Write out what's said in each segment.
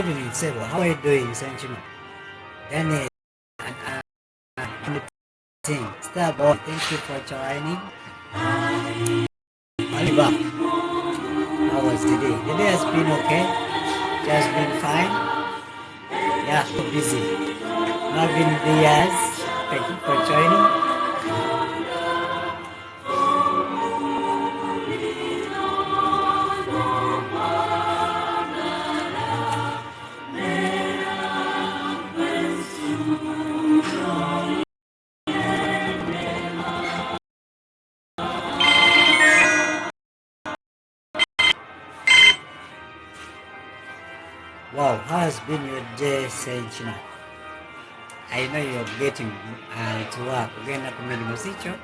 evening, Sebo. How are you doing, Senchima? Then, Starboy, thank you for joining. Oliver, how was the day? The day has been okay. Just been fine. Yeah, busy. Marvin Diaz, thank you for joining. Wow, how has been your day, Senchima? I know you're getting to work. Ugenda ku mirimu sikyo?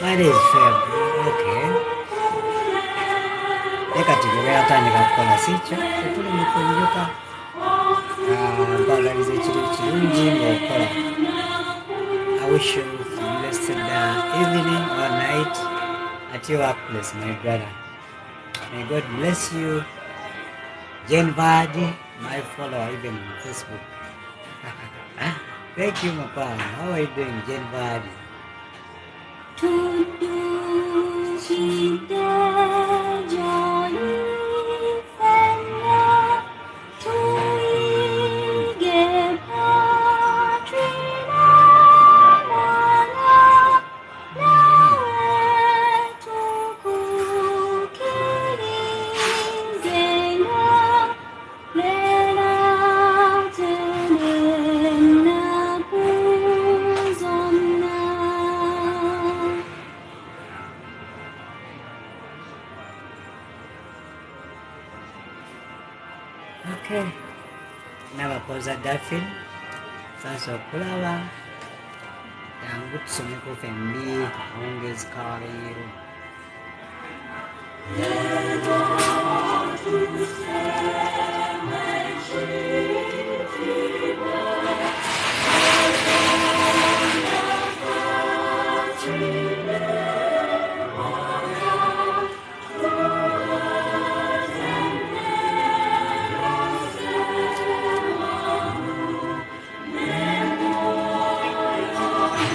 My day is February, okay. Nekati atandika kukola sikyo, tuli mu kunjuka mpagaliza ekiro kirungi ng'okola. I wish you a blessed evening or night at your workplace, my brother. May God bless you. Jane Vardy, my follower even on Facebook. Thank you, Mapa. How are you doing, Jane Vardy? Okay. Nabakoza Daffin. Sasa okulaba. Jangu tusomeko fembi. Ongezi kawaliro.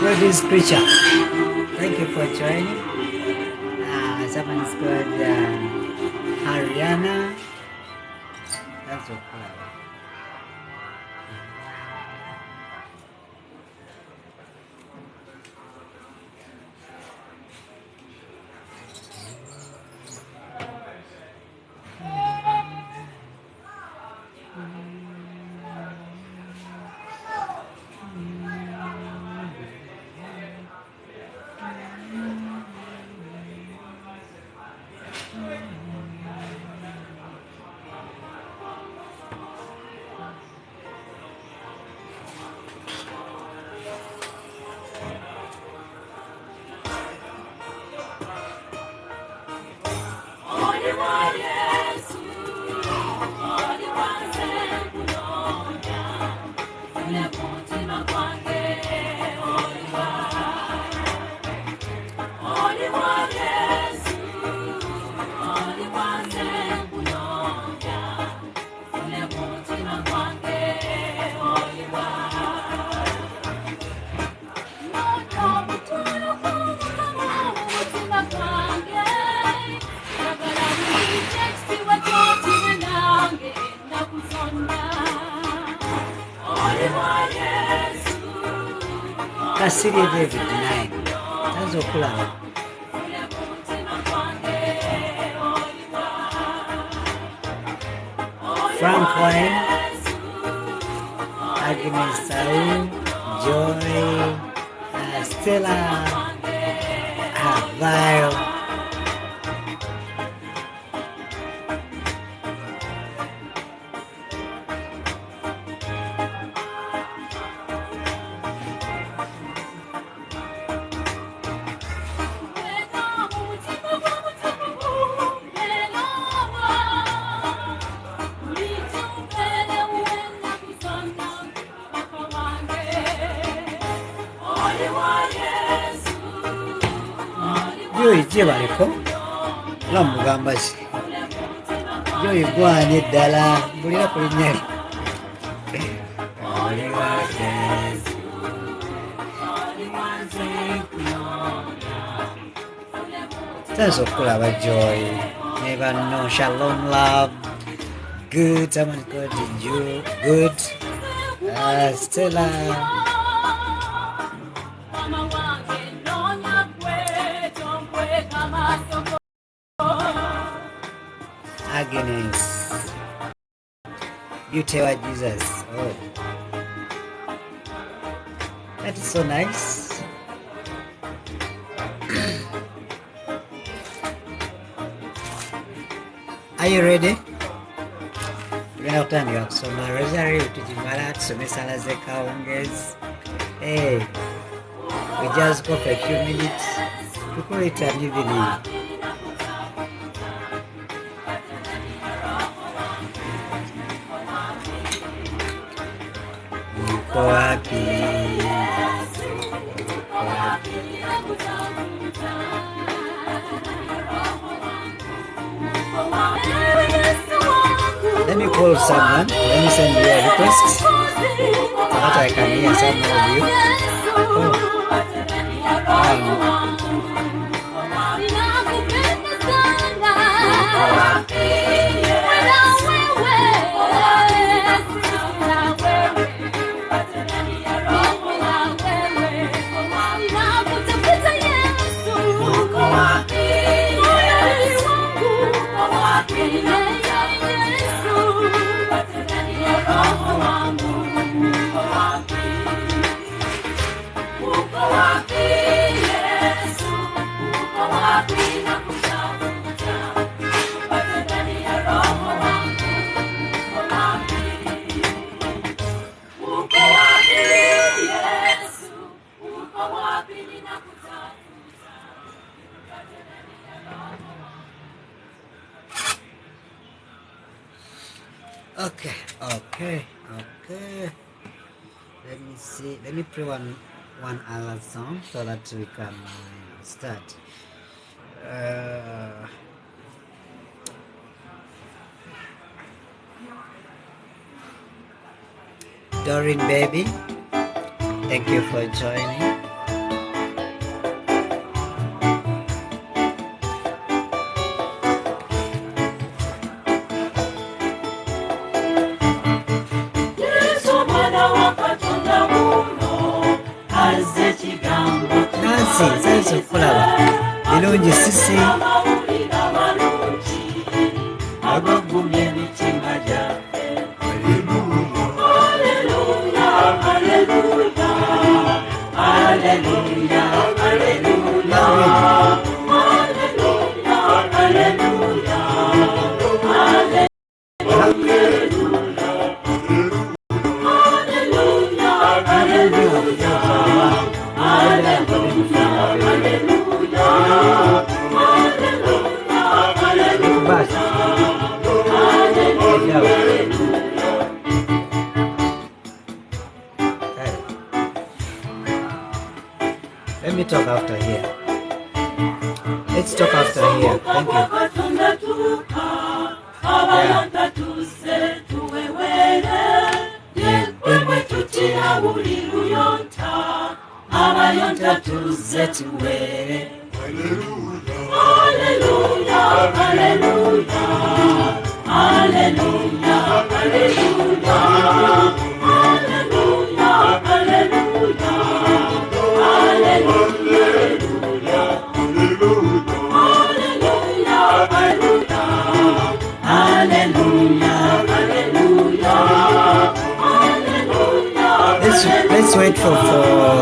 What is creature? Thank you for joining. Someone's called Ariana. That's okay. Kasiri David 9. That's okulaba. Franklin, Agnes, Saul, Joy, Stella, Vile. Joyi baliko nga mugamba ki Joyi gwanye ddala mbulira ku linnya lye tanza okukulaba Joyi ne banno shalom love good someone called you good Stella Agnes, beauty of Jesus. Oh, that is so nice. Are you ready? Tugenda kutandika kusoma rosary tukimala tusome Saala z'ekawungeezi. Hey, we just go for a few minutes. We call it an evening. Let me call someone. Let me send you a request so that I can hear some of you. Okay. Let me see. Let me play one other song so that we can start. Doreen baby, thank you for joining. Nancy, kulaba birungi sisi abagumye emitima gyaffe. Haleluya, haleluya, haleluya, haleluya, haleluya, haleluya, Let me talk after here. Let's talk after here. Thank you. Hallelujah, hallelujah, hallelujah, hallelujah. Hallelujah, hallelujah, hallelujah. let's wait for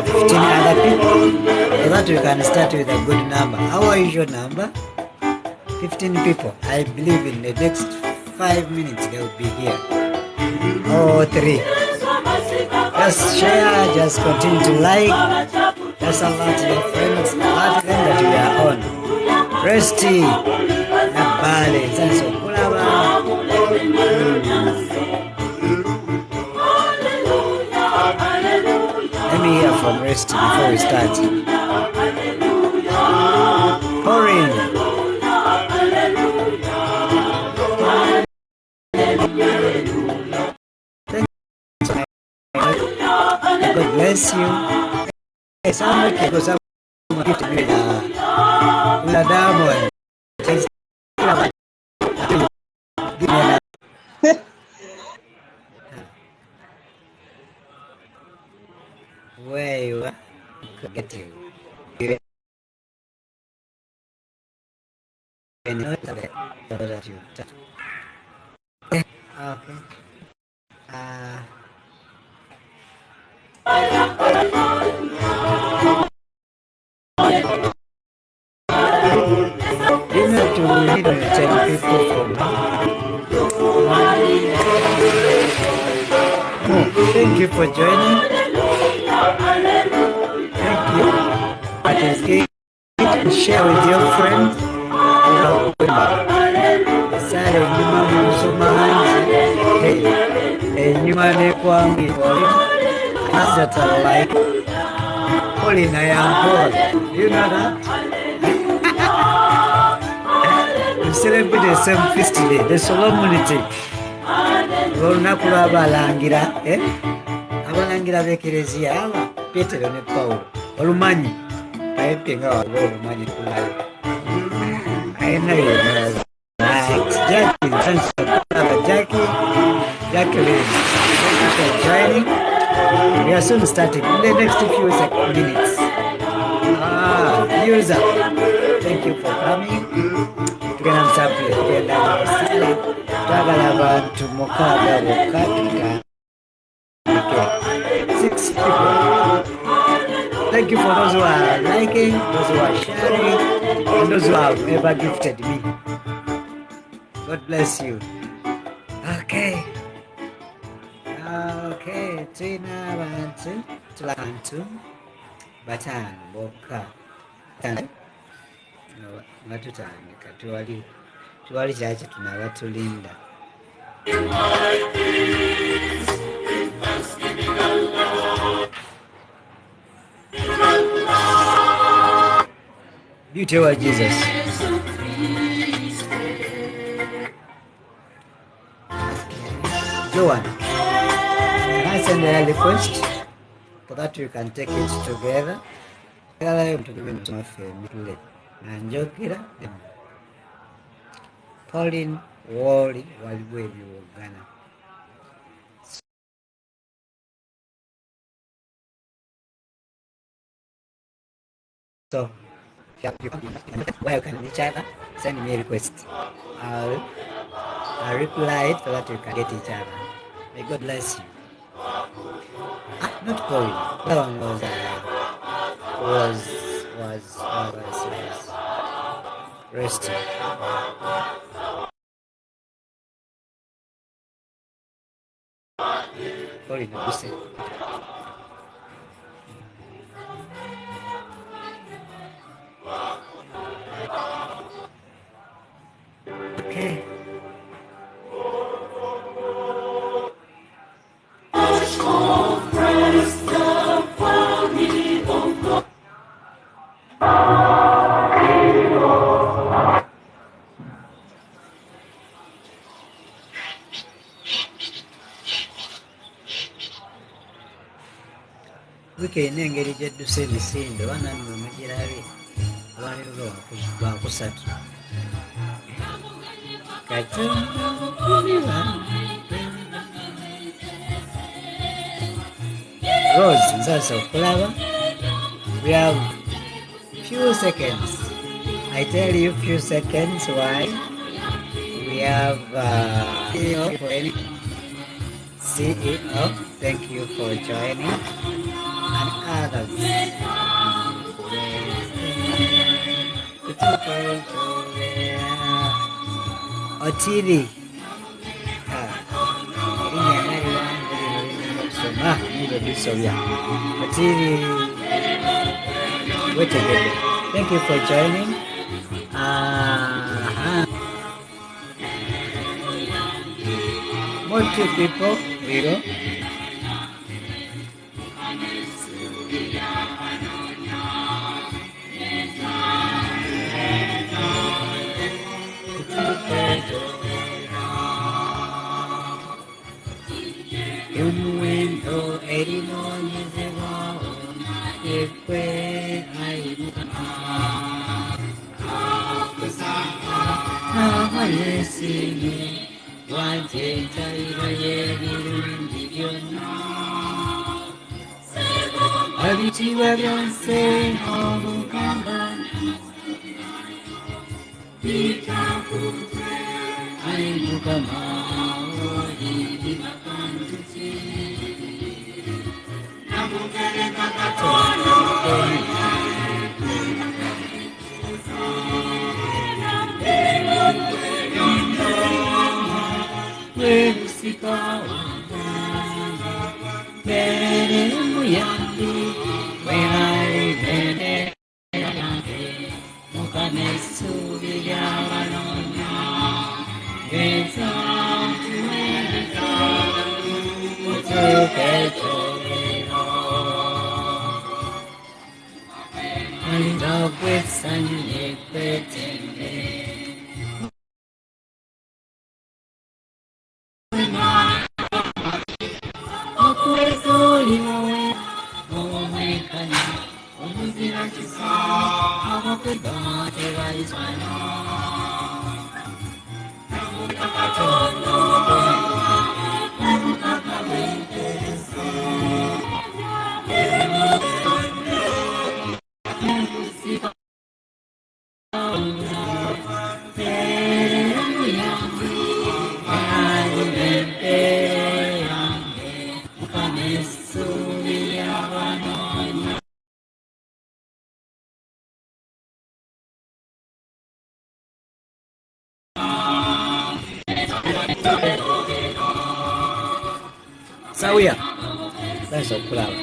15 other people so that we can start with a good number. How is your number? 15 people. I believe in the next 5 minutes they will be here. Or 3. Just share, just continue to like. Just alert your friends, alert them that we are on. Resty, Nabale, Sanso Kulaba. Let me hear from Resty before we start. Pouring. God bless you. Some because I'm going to be the diamond. Where you are? Get you. Okay. You have to lead 10 people from thank you for joining. Thank you. At this game, share with your friends. That are like Pauline, I am Paul. You know that? We celebrate the same feast today, the solemnity. Olunaku lw'abalangira, abalangira b'ekereziya aba Petero ne Paulo. Olumanyi naye nga waliwo olumanyi kulayo. Ayina yonna. Jacqueline, thank you for joining. We are soon starting in the next few minutes. User, thank you for coming. Tugenda Sapule, tugenda Saala, twagala abantu mukaaga bokka. 6 people. Thank you for those who are liking, those who are sharing, and those who have ever gifted me. God bless you. Okay. Okay, tuna abantu tulabantu batano bokka. Nga tutandika tuwali kyaki tunaba tulinda. Beauty of Jesus. Joan, can I send a request so that we can take it together? Pauline Wally waliwo ebyowogana. So, where you can reach other, send me a request. I'll reply it so that you can get each other. May God bless you. Not Pauline. That one was resting. Pauline, listen. Okay. Wiki engeri gy'edduse emisinde baana nno mugirabe olwaleero lwakusatu Rose nsaasa okulaba. We have few seconds. I tell you few seconds why. We have CEO, thank you for joining, and others. Otiri. Otiri. Wait a minute. Thank you for joining. More two people, Viro. Sawia. That's a flower.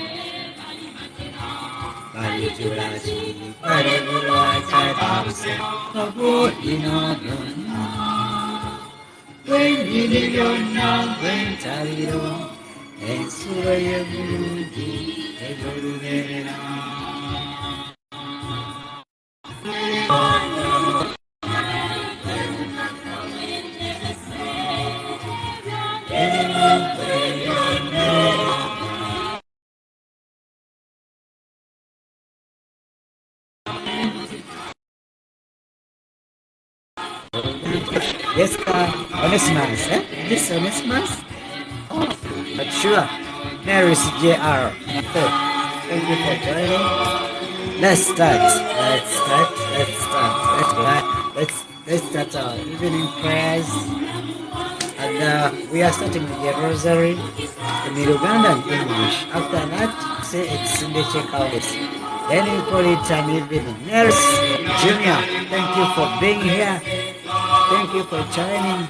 Yes, Onesimus, eh? This Onesimus? Oh, but sure. There is JR. So, thank you for joining. Let's start. Let's start our evening prayers. And we are starting with the rosary in Ugandan English. After that, say it's in the checkouts. Then we call it an evening. Nurse Junior, thank you for being here. Thank you for joining.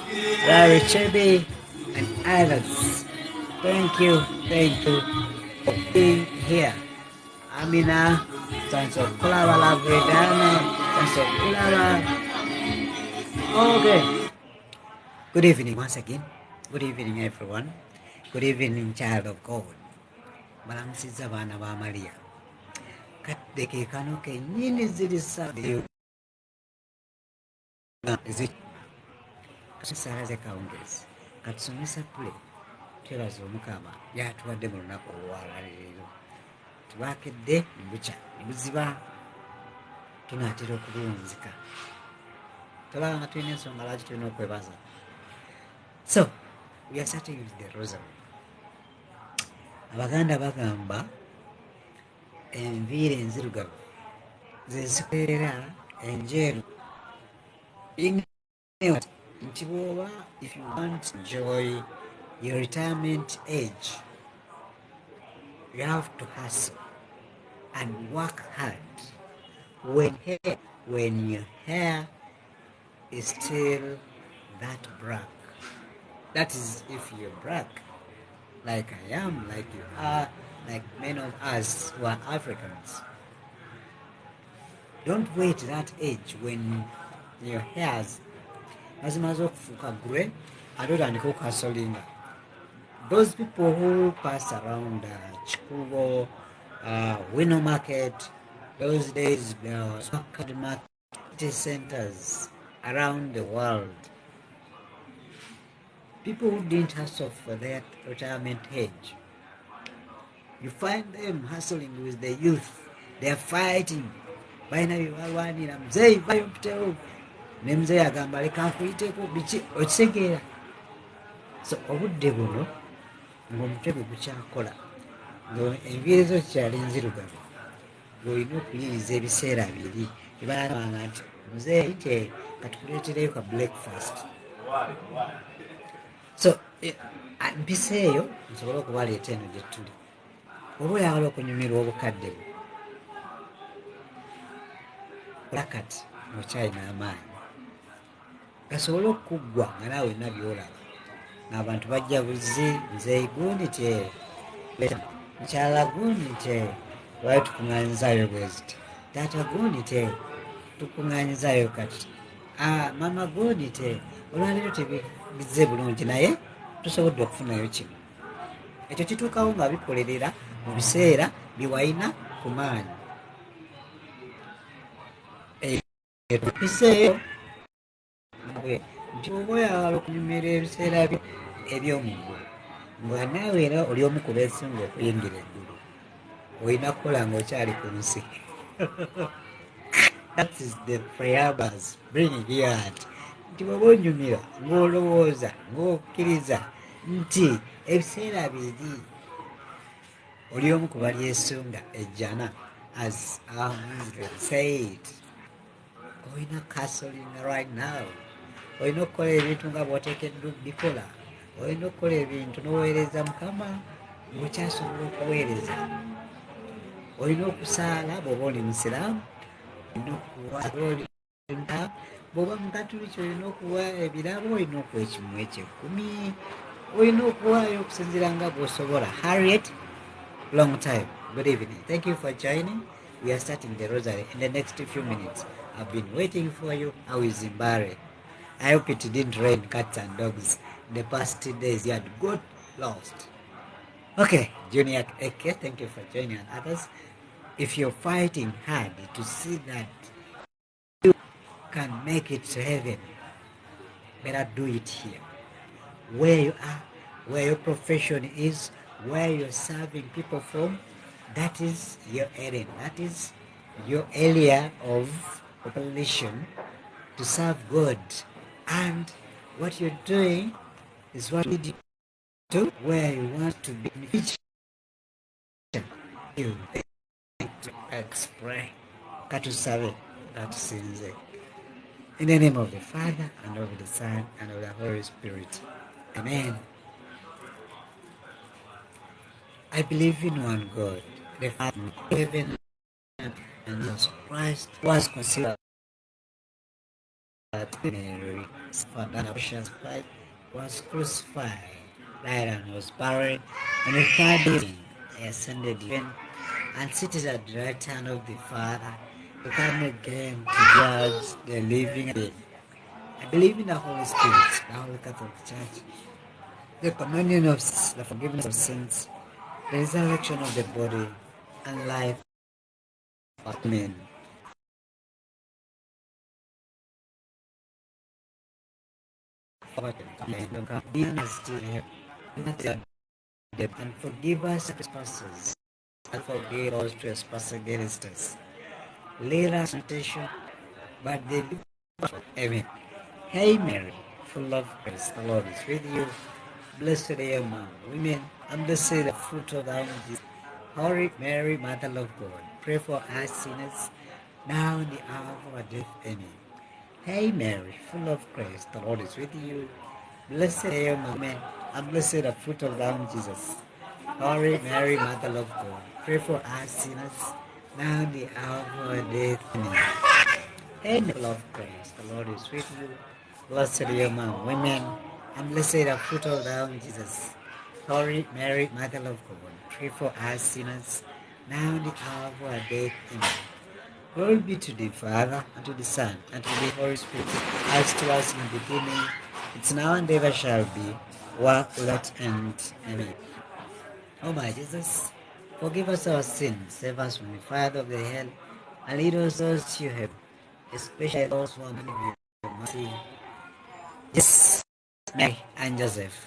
Larry Chebe and others. Thank you for being here. Amina, thanks for Kulawa Lavredana, thanks for Kulawa. Okay. Good evening once again. Good evening everyone. Good evening child of God. Balamusiza baana ba Maria. Kadde kano kennyini ziri ssaawa Saala ze kawungezi katusome Sapule twebaza Omukama yatuwadde mu lunaku olwaleero tubaakedde ne bukya ne buziba tunaatera okubuwunzika tolaba nga tulina ensonga lwaki tulina okwebaza. So we are starting with the rosary. Abaganda bagamba enviiri enzirugavu ze zikolera enjeru nti bw'oba if you want joy your retirement age, you have to hustle and work hard when your hair is still that black. That is if you're black, like I am, like you are, like many of us who are Africans. Don't wait that age when your hairs mazimaze okufuuka grey ate otandika okuhasolinga. Those people who pass around Chikubo, Winnow Market, those days there was market centers around the world. People who didn't hustle for their retirement age, you find them hustling with the youth. They are fighting. Baina bibalwanira mzee vayo mpitewo ne mzee agamba leka nkuyiteko biki okitegeera. So obudde buno ng'omutwe gwe gukyakola ng'enviiri zo kikyali nzirugavu ng'olina okuyiriza ebiseera biri ebalabanga nti muzee yite katukuleetereyo ka breakfast. So mpisa eyo nsobole okubaleeta eno gye tuli. Oba oyagala okunyumirwa obukadde bwo kola kati ng'okyalina amaanyi gasobole okuggwa nga naawe olina byolaba ng'abantu bajja buzi nze gundi te mukyala gundi te lwali tukuŋŋaanyizaayo bweziti taata gundi te tukuŋŋaanyizaayo kati mama gundi te olwaleero tebize bulungi naye tusobodde okufunayo kino. Ekyo kituukawo nga bikolerera mu biseera byewalina ku maanyi. Ebiseeyo nti oba oyagala okunyumira ebiseera eby'omuggulu nga naawe era oli omu ku beesinga okuyingira eggulu, olina kukola ng'okyali ku nsi. That is the prayers bringing here nti bw'oba onyumira ng'olowooza ng'okkiriza nti ebiseera biri oli omu ku balyesunga ejjana as said. Olina kasolinga right now. Olina okukola ebintu nga bw'oteekeddwa okubikola. Olina okukola ebintu n'oweereza Mukama ng'okyasobola okuweereza. Olina okusaala bw'oba oli musiraamu, olina okuwa bw'oba mukatuliki olina okuwa ebirabo, olina okuwa ekimu eky'ekkumi, olina okuwaayo okusinziira nga bw'osobola. Harriet, long time. Good evening. Thank you for joining. We are starting the rosary in the next few minutes. I've been waiting for you. How is Zimbabwe? I hope it didn't rain cats and dogs the past 2 days. You had got lost. Okay, Junior Eke, thank you for joining, and others. If you're fighting hard to see that you can make it to heaven, better do it here. Where you are, where your profession is, where you're serving people from, that is your area. That is your area of population to serve God. And what you're doing is what you do where you want to be in the future. You express Katusabe Katusinze. In the name of the Father, and of the Son, and of the Holy Spirit. Amen. I believe in one God, the Father of heaven, and Jesus Christ was considered Mary, was crucified, died and was buried, and the third day he ascended heaven and seated at the right hand of the Father to come again to judge the living and the dead. I believe in the Holy Spirit, the Holy Catholic Church, the communion of sins, the forgiveness of sins, the resurrection of the body, and life. Amen. And forgive us trespasses, and forgive us trespass against us. Lead us in temptation, but deliver us from evil. Hail Mary, full of grace, the Lord is with you. Blessed are you among women, and blessed is the fruit of thy womb, Jesus. Holy Mary, Mother of God, pray for us sinners, now and the hour of our death. Amen. Hail Mary, full of grace, the Lord is with you. Blessed are you among women, and blessed the fruit of thy womb, Jesus. Holy Mary, Mother of God, pray for us sinners, now and the hour of our death. Amen. Hail, Mary, full of grace, the Lord is with you. Blessed are you among women, and blessed the fruit of thy womb, Jesus. Holy Mary, Mother of God, pray for us sinners, now and the hour of our death. Amen. Glory be to the Father, and to the Son, and to the Holy Spirit, as it was in the beginning, it's now and ever shall be, world without end. Amen. O my Jesus, forgive us our sins, save us from the fire of the hell, and lead us to heaven, especially those who are in need of mercy. Jesus, Mary, and Joseph,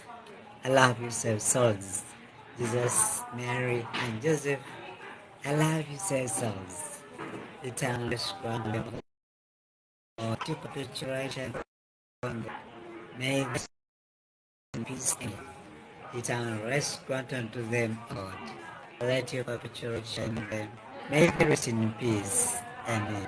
I love you, save souls. Jesus, Mary, and Joseph, I love you, save souls. Eternal grant them all to perpetuation. May rest in peace. Eternal rest grant unto them, Lord. Let your perpetuation them. May they rest in peace. Amen.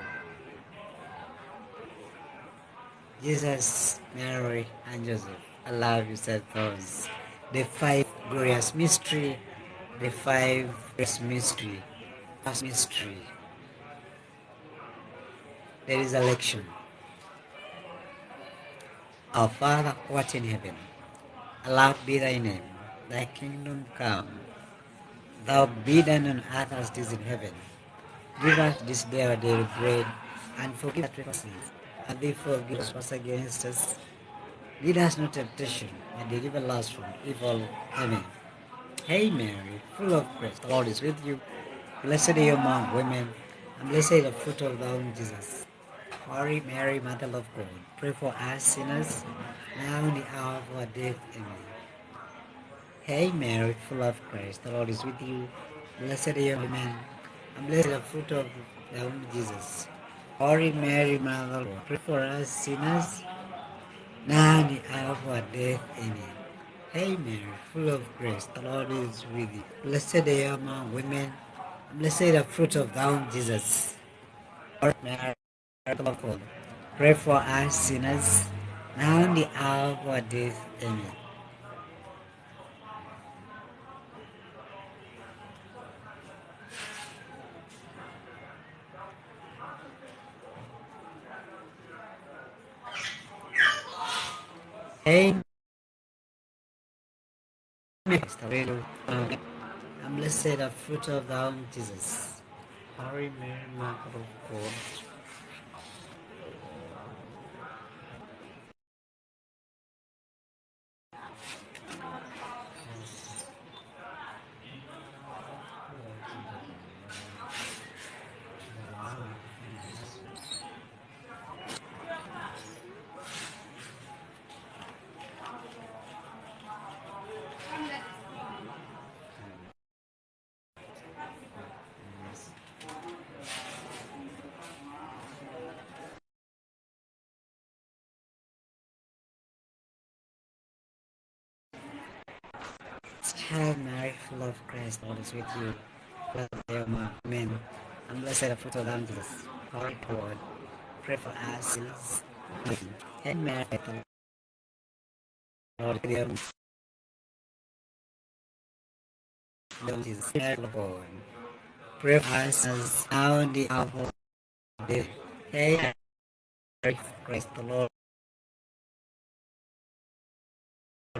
Jesus, Mary, and Joseph, I love you, said those. The five glorious mystery. The five glorious mystery. First mystery. The resurrection. Our Father, who art in heaven, hallowed be thy name. Thy kingdom come. Thou be done on earth as it is in heaven. Give us this day our daily bread, and forgive our trespasses, and they forgive us against us. Lead us not to temptation, and deliver us from evil. Amen. Hail Mary, full of grace, the Lord is with you. Blessed are you among women, and blessed is the fruit of thy womb, Jesus. Holy Mary, Mother of God, pray for us sinners, now and the hour of our death. Amen. Hail Mary, full of grace, the Lord is with you. Blessed are you women, and blessed is the fruit of thy womb, Jesus. Holy Mary, Mother of God, pray for us sinners, now and the hour of our death. Amen. Hail Mary, full of grace, the Lord is with you. Blessed are you among women, and blessed is the fruit of thy womb, Jesus. Holy Mary, Mother of God, pray for us sinners, now and the hour of our death. Amen. Hail Mary, and blessed the fruit of thy womb, Jesus. Holy Mary, Mother of God, Hail Mary, full of grace, the Lord is with you. Blessed are you among men, and blessed the fruit of thy womb, Jesus. Holy God, pray for us sinners. Hail Mary, the Lord is with you. Jesus, Mary, God, pray for us sinners, now and the hour of our death. Hail Mary, grace, the Lord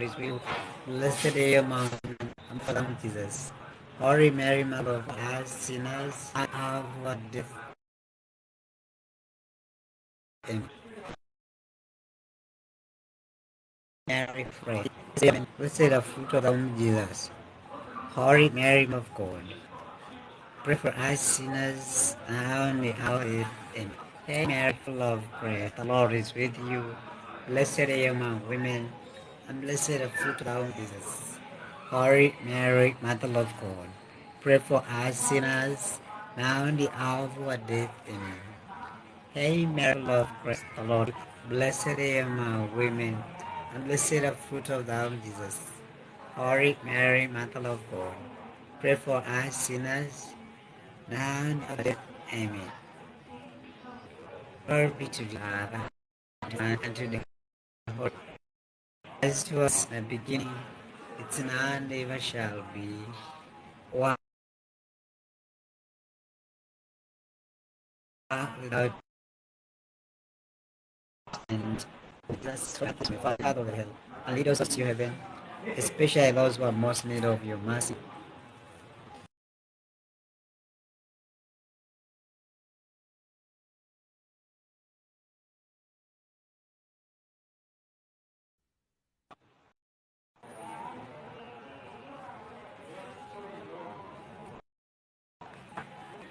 is with you. Blessed are you among men, and blessed the fruit of Jesus. Holy Mary, Mother of us sinners, and hour of our death. Amen. Mary, pray. Blessed the fruit of the womb, Jesus. Holy Mary, Mother of God, pray for us sinners, now and the hour of death. Amen. Hail Mary, full of grace, the Lord is with you. Blessed are you among women, and blessed the fruit of thy womb, Jesus. Holy Mary, Mother of God, pray for us sinners, now and the hour of our death. Amen. Hail Mary, full of grace, the Lord, blessed are you among women, and blessed the fruit of thy womb, Jesus. Holy Mary, Mother of God, pray for us sinners, now and at our death. Amen. Glory be to the Father, and to the Holy, as it was in the beginning, its none ever shall be. One without and just Father of hell, and lead us to heaven, especially those who are most need of your mercy.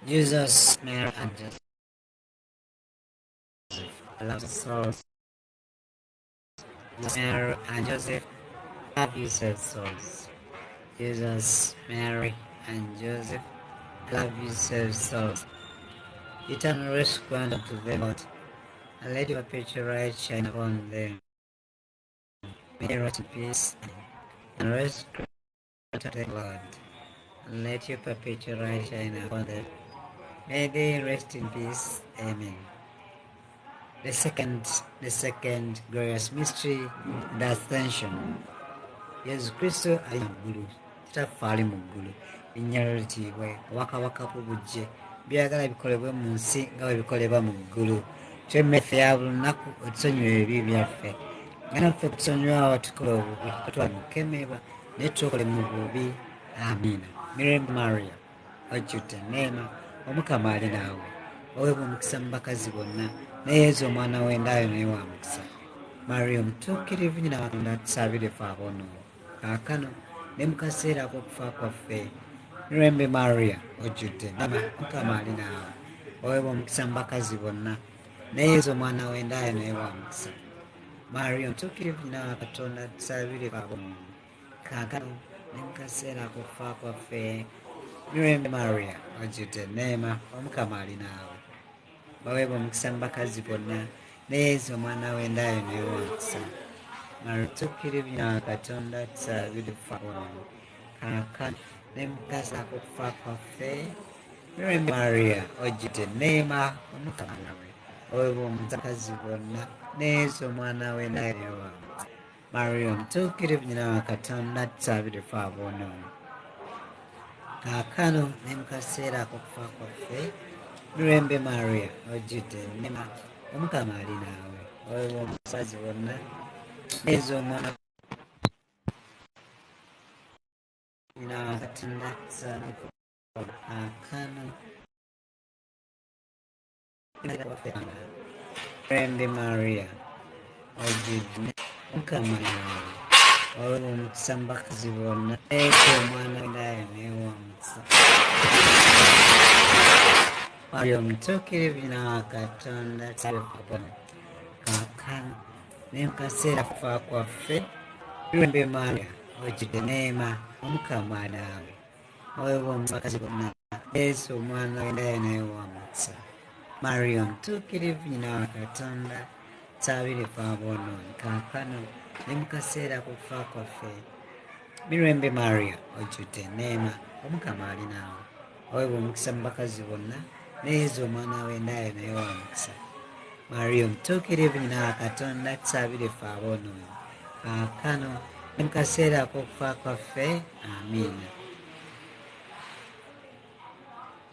Jesus, Mary, and Joseph, allow us souls. Mary and Joseph, have you saved souls. Jesus, Mary, and Joseph, love you saved souls. Eternal rest grant unto them, Lord, and let your perpetual light shine upon them. May they rest in peace and rest grant unto them, Lord, and let your perpetual light shine upon them. May they rest in peace. Amen. The second glorious mystery, the ascension. Yesu Kristo ali mu ggulu, kitaffe ali mu ggulu, linnya lyo litiibwe, obwakabaka bwe bujje, byagala bikolebwe mu nsi nga bwe bikolebwa mu ggulu. Twemmeffe ya buli lunaku otusonyiwe ebibi byaffe, nga naffe tusonyiwa tukola obubi, twatwala mukemebwa naye tukole mu bubi. Amiina. Mirembe Maria, ojjudde neema, Omukama ali naawe, oweebwa omukisa mu bakazi bonna, naye Yesu omwana w'endaayo naye wa mukisa. Maria omutuukirivu nnyina wa Katonda atusaabire ffe aboonoonyi, kaakano ne mu kaseera ak'okufa kwaffe. Mirembe Maria, ojjudde neema, Mukama ali naawe, oweebwa omukisa mu bakazi bonna, naye Yesu omwana w'endaayo naye wa mukisa. Maria omutuukirivu nnyina wa Katonda atusaabire ffe aboonoonyi, kaakano ne mu kaseera ak'okufa kwaffe. Mirembe Maria, ojjudde neema, Omukama ali naawe, oweebwa omukisa mu bakazi bonna, naye Yesu omwana w'endaayo naye wa mukisa. Maria omutuukirivu nnyina wa Katonda atusaabire ffe aboonoonyi, kaakano ne mu kaseera ak'okufa kwaffe. Mirembe Maria, ojjudde neema, Omukama nawe, oweebwa omukisa mu bakazi bonna, naye Yesu omwana w'endaayo naye wa mukisa. Maria omutuukirivu nnyina wa Katonda atusaabire ffe aboonoonyi, kaakano ne mu kaseera ak'okufa kwaffe. Mirembe Maria, ojjudde neema, Omukama ali naawe, oweebwa omukisa bonna, Yesu omwana nnyina wa Katonda atusaabire ffe kaakano. Mirembe Maria, ojjudde Omukama naawe, oweebwa omukisa mu bakazi bonna, Yesu omwana w'endaayo naye wa mukisa. Maria omutuukirivu nnyina wa Katonda atusaabire ffe aboonoonyi, kaakano ne mu kaseera ak'okufa kwaffe. Mirembe Maria, ojjudde neema, Omukama naawe, oweebwa omukisa mu bakazi bonna, Yesu omwana w'endaayo naye wa mukisa. Maria omutuukirivu nnyina wa Katonda atusaabire ffe aboonoonyi, kaakano ne mu kaseera ak'okufa kwaffe. Mirembe Maria, ojjudde neema, Omukama ali naawe, oweebwa omukisa mu bakazi bonna, ne Yesu omwana w'endaayo naye wa mukisa. Maria omutuukirivu nnyina wa Katonda atusaabire ffe aboonoonyi, kaakano ne mu kaseera ak'okufa kwaffe. Amiina.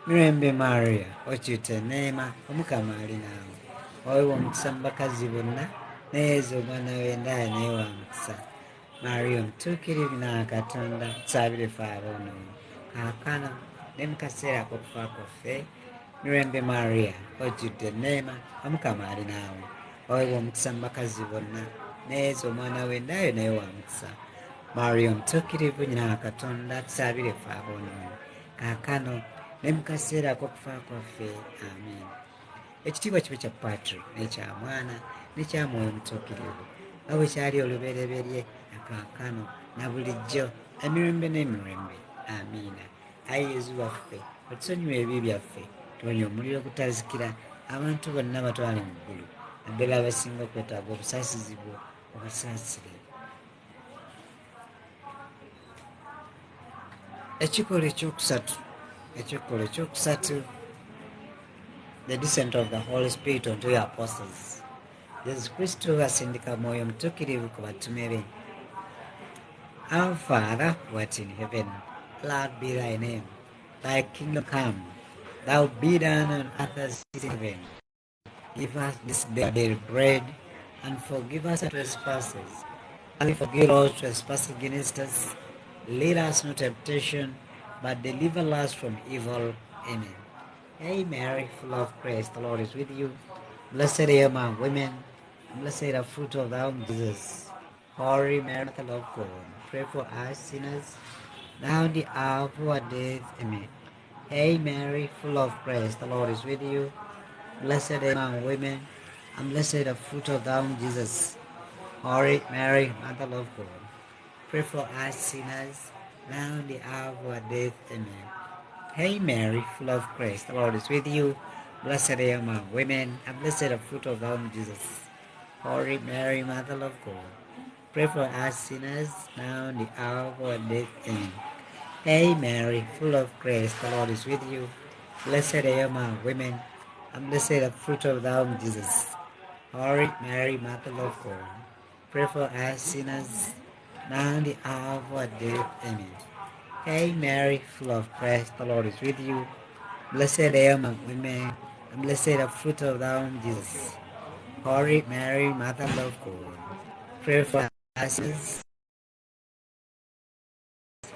Mirembe Maria, ojjudde neema, Omukama ali naawe, oweebwa omukisa mu bakazi bonna, ne Yesu omwana w'endaayo naye wa mukisa. Maria omutuukirivu nnyina wa Katonda atusaabire ffe aboonoonyi, kaakano ne mu kaseera ak'okufa kwaffe. Mirembe Maria, ojjudde neema, Omukama ali naawe, oweebwa omukisa mu bakazi bonna, ne Yesu omwana w'endaayo naye wa mukisa. Maria omutuukirivu nnyina wa Katonda atusaabire ffe aboonoonyi, kaakano ne mu kaseera ak'okufa kwaffe. Amiina. Ekitiibwa kibe kya Patri n'ekya Mwana n'ekya Mwoyo Omutuukirivu, nga bwe kyali olubereberye na kaakano na bulijjo, emirembe n'emirembe. Amiina. Ayi Yesu waffe, otusonyiwe ebibi byaffe, tuwonye omuliro ogutazikira, abantu bonna batwale mu ggulu, naddala abasinga okwetaaga obusaasizi bwo obasaasire. Ekikolwa ekyokusatu, the descent of the Holy Spirit onto your apostles. Yesu Kristo asindika Mwoyo Omutuukirivu ku batume be, Our Father, who art in heaven, hallowed be thy name. Thy kingdom come, thou be done on earth as it is in heaven. Give us this day our daily bread, and forgive us our trespasses, and we forgive those trespass against us. Lead us not into temptation, but deliver us from evil. Amen. Hail Mary, full of grace, the Lord is with you. Blessed are you among women, and blessed is the fruit of thy womb, Jesus. Holy Mary, Mother of God, pray for us sinners, now and the hour of our death. Amen. Hail Mary, full of grace, the Lord is with you. Blessed are you among women, and blessed is the fruit of thy womb, Jesus. Holy Mary, Mother of God, pray for us sinners, now and the hour of our death. Amen. Hail Mary, full of grace, the Lord is with you. Blessed are you among women, and blessed is the fruit of thy womb, Jesus. Holy Mary, Mother of God, pray for us sinners, now and the hour of our death. Amen. Hail Mary, full of grace, the Lord is with you. Blessed are you among women, and blessed is the fruit of thy womb, Jesus. Holy Mary, Mother of God, pray for us sinners, now and the hour of our death. Amen. Hail Mary, full of grace, the Lord is with you. Blessed are you among women, and blessed is the fruit of thy womb, Jesus. Holy Mary, Mother of God, pray for us sinners,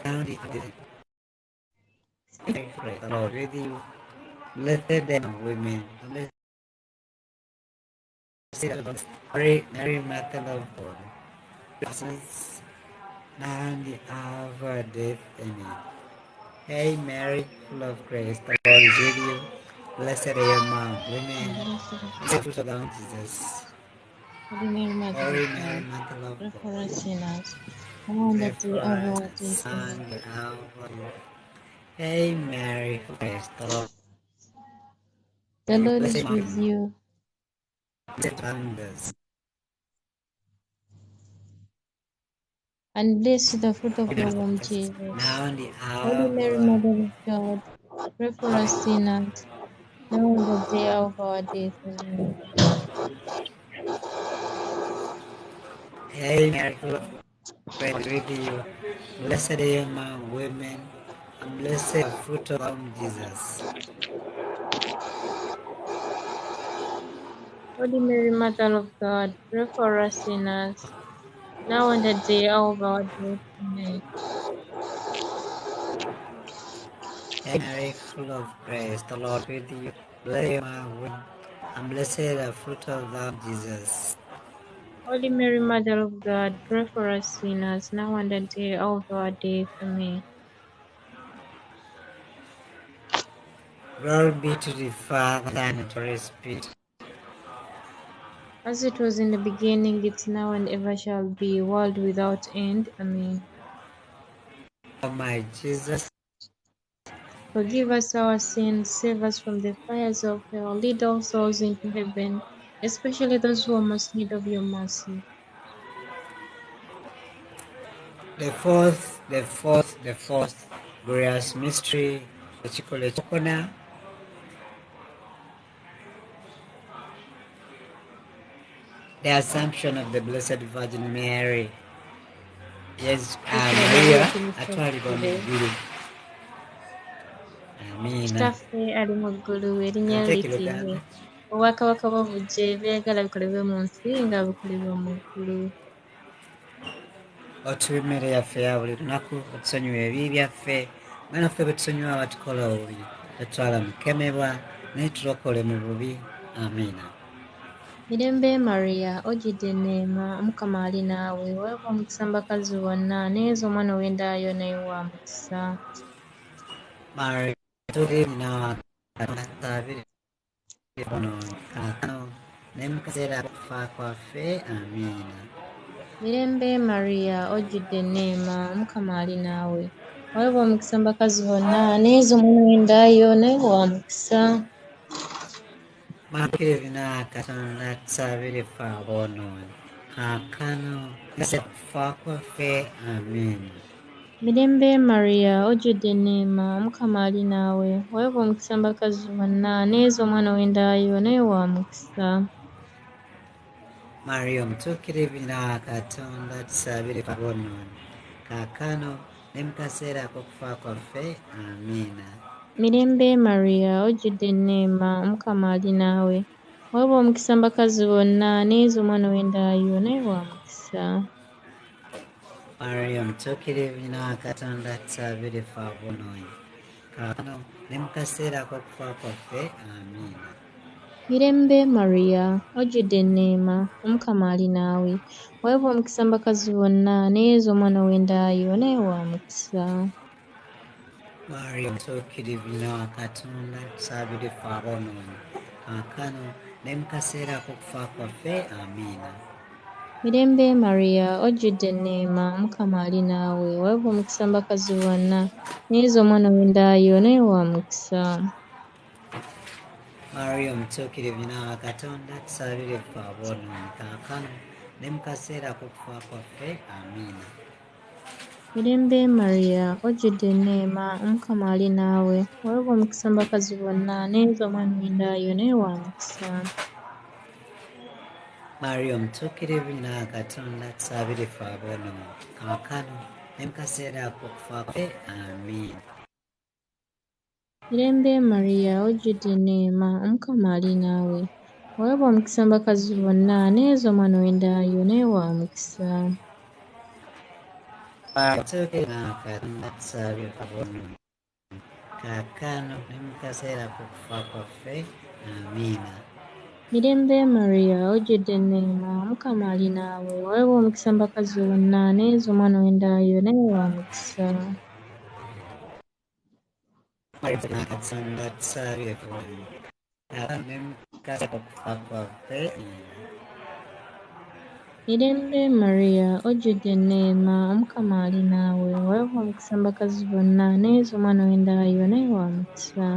now and the hour of our death. Praise the Lord with you. Blessed are you among women, and blessed is the Holy Mary, Mother of God, pray for us now and the hour of our death. Amen. Hail Mary, full of grace, the Lord is with you. Blessed are you among women, And blessed of and the fruit of thy womb, Jesus. Holy Mary, Mother of Holy Mary, God, Mother of pray for God, us sinners, now and pray at for the hour us of our death. now Amen. and the hour of our death. Hail Mary, full of grace, the Lord is The with you. Lord Blessed is are you with among you, women, blessed and blessed is the fruit of your are womb, you, Jesus. now and the Holy hour of Mary, our Mother of God, pray for us sinners, now and at the hour of our death. Amen. Hail Mary, full of grace, with you. Blessed are you among women, and blessed is the fruit of thy womb, Jesus. Holy Mary, Mother of God, pray for us sinners, now and at the hour of our death. Amen. Hail Mary, full of grace, the Lord is with you. Blessed are you among women, and blessed is the fruit of thy womb, Jesus. Holy Mary, Mother of God, pray for us sinners, now and at the hour of our death. Amen. Glory be to the Father, Son, and to the Holy Spirit. As it was in the beginning, it's now and ever shall be, world without end. Amen. O my Jesus, Forgive us our sins, save us from the fires of hell, lead all souls into heaven, especially those who are most in need of your mercy. the fourth glorious mystery, ekikolo ekyokuna, the Assumption of the Blessed Virgin Mary. Yes, Ekiragiro Maria atwalibwa mu ky'omutukuvu, ggulu. Amiina. kitaffe ali mu ggulu, erinnya lye Anteeke liitibwe. Luganda. Obwakabaka bwo bujje, byagala bikolebwe mu nsi nga bikolebwa mu ggulu. Otuwa emmere yaffe ya buli lunaku, otusonyiwa ebibi byaffe, nga naffe bwe tusonyiwa abatukola obubi. Totwala mu kukemebwa, naye tulokole mu bubi. Amiina. Mirembe Maria, ojjudde enneema, Mukama ali naawe, weebwa omukisa mu bakazi bonna, n'ezo omwana ow'endayo naye wa mukisa. Maria, tuli nina katonda bono kaakano ne mu kaseera okufa kwaffe. Amiina. Mirembe Maria, ojjudde enneema, Mukama ali naawe, weebwa omukisa mu bakazi bonna, n'ezo omwana ow'endayo naye wa mukisa. Makkirina katonda tusabire ffe aboonoonyi kaakano kaseera okufa kwaffe. Amiina. Mirembe Maria, ojjudde enneema, Mukama ali naawe, weebwa omukisa mu bakazi bonna, n'ezo omwana ow'endayo naye wa mukisa. Maria omutuukirivu nnyina wa Katonda tusabire ffe aboonoonyi kaakano ne mu kaseera ak'okufa kwaffe. Amiina. Mirembe Maria, ojjudde enneema, Mukama ali naawe. Weebwa omukisa mu bakazi bonna, n'ezo omwana w'endaayo naye wa mukisa. Maria omutuukirivu nnyina wa Katonda, tusabire ffe aboonoonyi, kaakano ne mu kaseera ak'okufa kwaffe. Amiina. Mirembe Maria, ojjudde enneema, Omukama ali naawe. Weebwa omukisa mu bakazi bonna, n'ezo omwana w'endaayo naye wa mukisa. Maria omutuukirivu nnyina wa Katonda, tusabire ffe aboonoonyi, kaakano ne mu kaseera ak'okufa kwaffe. Amiina. Mirembe Maria, ojjudde enneema, Mukama ali naawe. Weebwa omukisa mu bakazi bonna, n'ezo omwana w'endaayo naye wa mukisa. Maria omutuukirivu nnyina wa Katonda, tusabire ffe aboonoonyi, kaakano ne mu kaseera ak'okufa kwaffe. Amiina. Mirembe Maria, ojjudde enneema, Omukama ali naawe. Weebwa omukisa mu bakazi bonna, n'ezo omwana w'endaayo naye wa mukisa. Maria omutuukirivu nnyina wa Katonda, tusabire ffe aboonoonyi, kaakano ne mu kaseera ak'okufa kwaffe. Amiina. Mirembe Maria, ojjudde enneema, Omukama ali naawe. Weebwa omukisa mu bakazi bonna, n'ezo omwana w'endaayo naye wa mukisa. Maria omutuukirivu nnyina wa Katonda, tusabire ffe aboonoonyi, kaakano ne mu kaseera ak'okufa kwaffe. Amiina. Mirembe Maria, ojjudde enneema, Mukama ali naawe. Weebwa omukisa mu bakazi bonna, n'ezo omwana w'endaayo naye wa mukisa. Maria omutuukirivu nnyina wa Katonda, tusabire ffe aboonoonyi, kaakano ne mu kaseera ak'okufa kwaffe. Mirembe Maria, ojjudde enneema, Omukama ali naawe. Weebwa omukisa mu bakazi bonna, n'ezo omwana w'endaayo naye wa mukisa.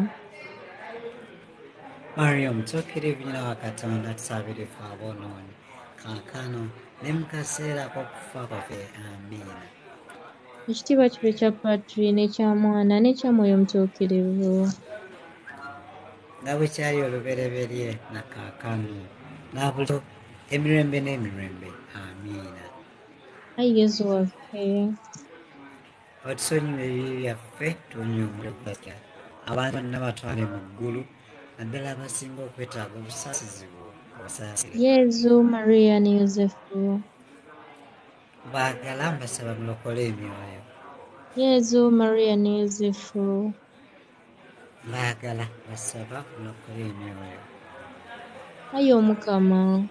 Maria omutuukirivu nnyina wa Katonda, tusabire ffe aboonoonyi, kaakano ne mu kaseera ak'okufa kwaffe. Amiina. Ekitiibwa kibe kya Patri, n'ekya Mwana, n'ekya Mwoyo Omutuukirivu. nga bwe kyali olubereberye na kaakano n'abuli emirembe n'emirembe. Amiina. Ayi Yezu waffe, otusonyiwe ebibi byaffe, tunyuumule batya abantu bonna batwale mu ggulu, naddala abasinga okwetaaga obusaasizi bwo obasaasire. Yezu, Maria ne Yozefu. baagala mbasaba mulokole emyoyo. Yezu, Maria ne Yozefu. baagala basaba mulokole emyoyo. Ayi Omukama,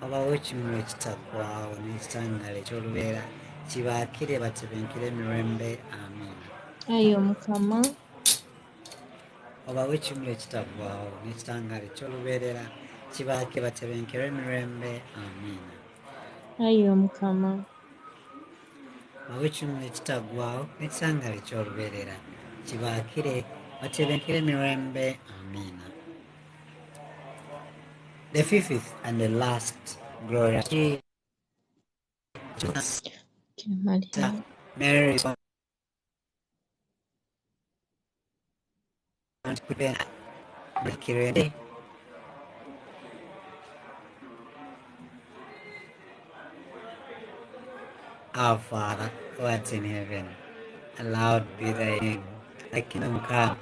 obawo ekimulu ekitaggwaawo n'ekitangaala eky'olubeera, kibaakire batebenkere emirembe. Amiina. ayi Omukama, obawo ekimulu ekitaggwaawo n'ekitangaala eky'olubeerera, kibaakire batebenkere emirembe. Amiina. ayi Omukama, obawo ekimulu ekitaggwaawo n'ekitangaala eky'olubeerera, kibaakire batebenkere emirembe. Amiina. The fifth and the last glorious Maria. Mary is Our Father, who art in heaven, hallowed be thy name. Thy kingdom come,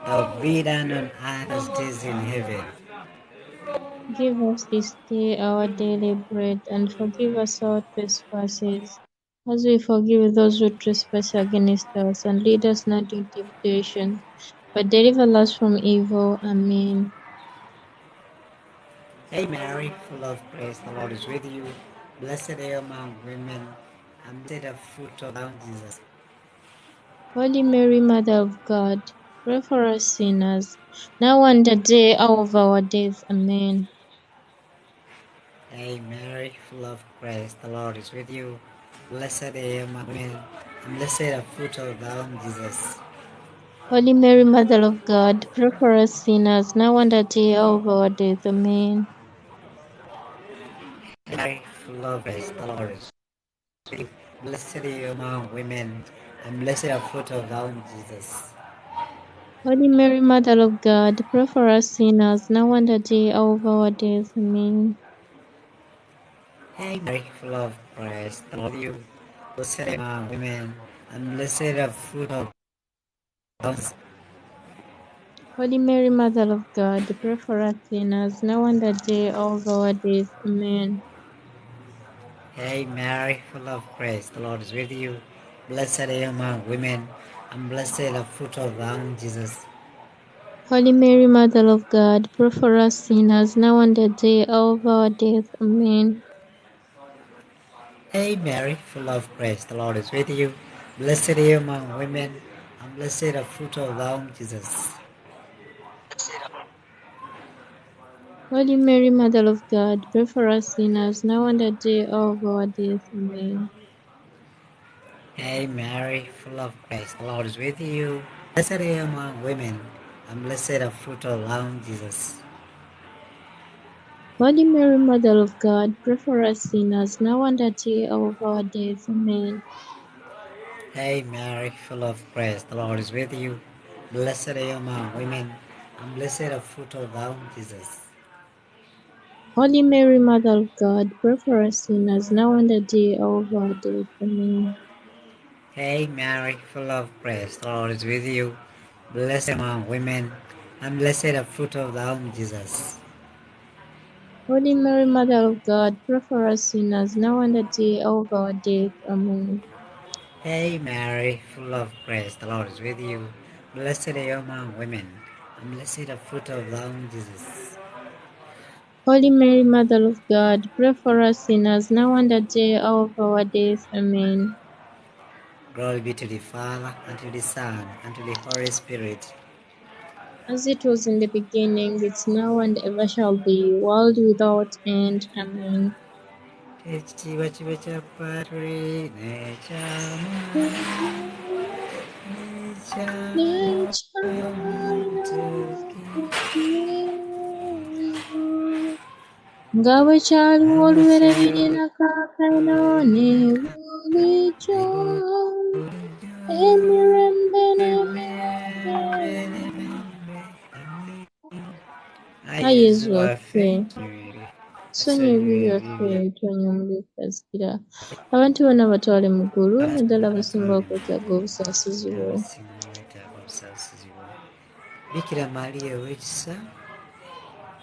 thy will be done on earth as it is in heaven. Give us this day our daily bread, and forgive us our trespasses, as we forgive those who trespass against us. And lead us not into temptation, but deliver us from evil. Amen. Hail Mary, full of grace, the Lord is with you. Blessed are you among women, and blessed the fruit of thy womb, Jesus. Holy Mary, Mother of God, pray for us sinners, now and at the day of our death. Amen. Hail Mary, full of grace, the Lord is with you. Blessed are you among women, and blessed the fruit of thy womb, Jesus. Holy Mary, Mother of God, pray for us sinners, now and at the hour of our death. Amen. Hail Mary, full of grace, the Lord is with you. Blessed are you among women, and blessed the fruit of thy womb, Jesus. Holy Mary, Mother of God, pray for us sinners, now and at the hour of our death. Amen. Hail Mary, full of grace, the Lord is with you. Blessed among women, and blessed the fruit of wombs. Holy Mary, Mother of God, pray for us sinners, now and at the day of our death. Amen. Hail Mary, full of grace, the Lord is with you. Blessed are you among women, and blessed the fruit of thy womb, Jesus. Holy Mary, Mother of God, pray for us sinners, now and at the day of our death. Amen. Hail Mary, full of grace, the Lord is with you. Blessed are you among women, and blessed the fruit of thy womb, Jesus. Holy Mary, Mother of God, pray for us sinners, now and at the day of our death. Amen. Hail Mary, full of grace, the Lord is with you. Blessed are you among women, and blessed the fruit of thy womb, Jesus. Holy Mary, Mother of God, pray for us sinners, now and at the day of our death. Amen. Hail Mary, full of grace, the Lord is with you. Blessed are you among women, and blessed the fruit of thy womb, Jesus. Holy Mary, Mother of God, pray for us sinners, now and at the day of our death. Amen. Hail Mary, full of grace, the Lord is with you. Blessed among women, and blessed the fruit of thy womb, Jesus. Holy Mary, Mother of God, pray for us sinners, now and at the day of our death. Amen. Hail Mary, full of grace, the Lord is with you. Blessed are you among women, and blessed the fruit of thy womb, Jesus. Holy Mary, Mother of God, pray for us sinners, now and at the day of our death. Amen. Glory be to the Father, and to the Son, and to the Holy Spirit. As it was in the beginning, it's now and ever shall be, world without end. Amen. Ekiba kibe kya Patri, n'eky'Omwana, n'ekya Mwoyo Mutukuvu. Nga bwe kyaliwo olubereberye Abakyalo na kaakano ne bulijjo emirembe n'emirembe. Ayi Yezu waffe, sonyiwa ebibi byaffe, tuwonye omuliro gukazikira. Abantu bonna batwale mu ggulu, naddala abasinga okwetaaga obusaasizi bwo. Bikira Maria ow'ekisa,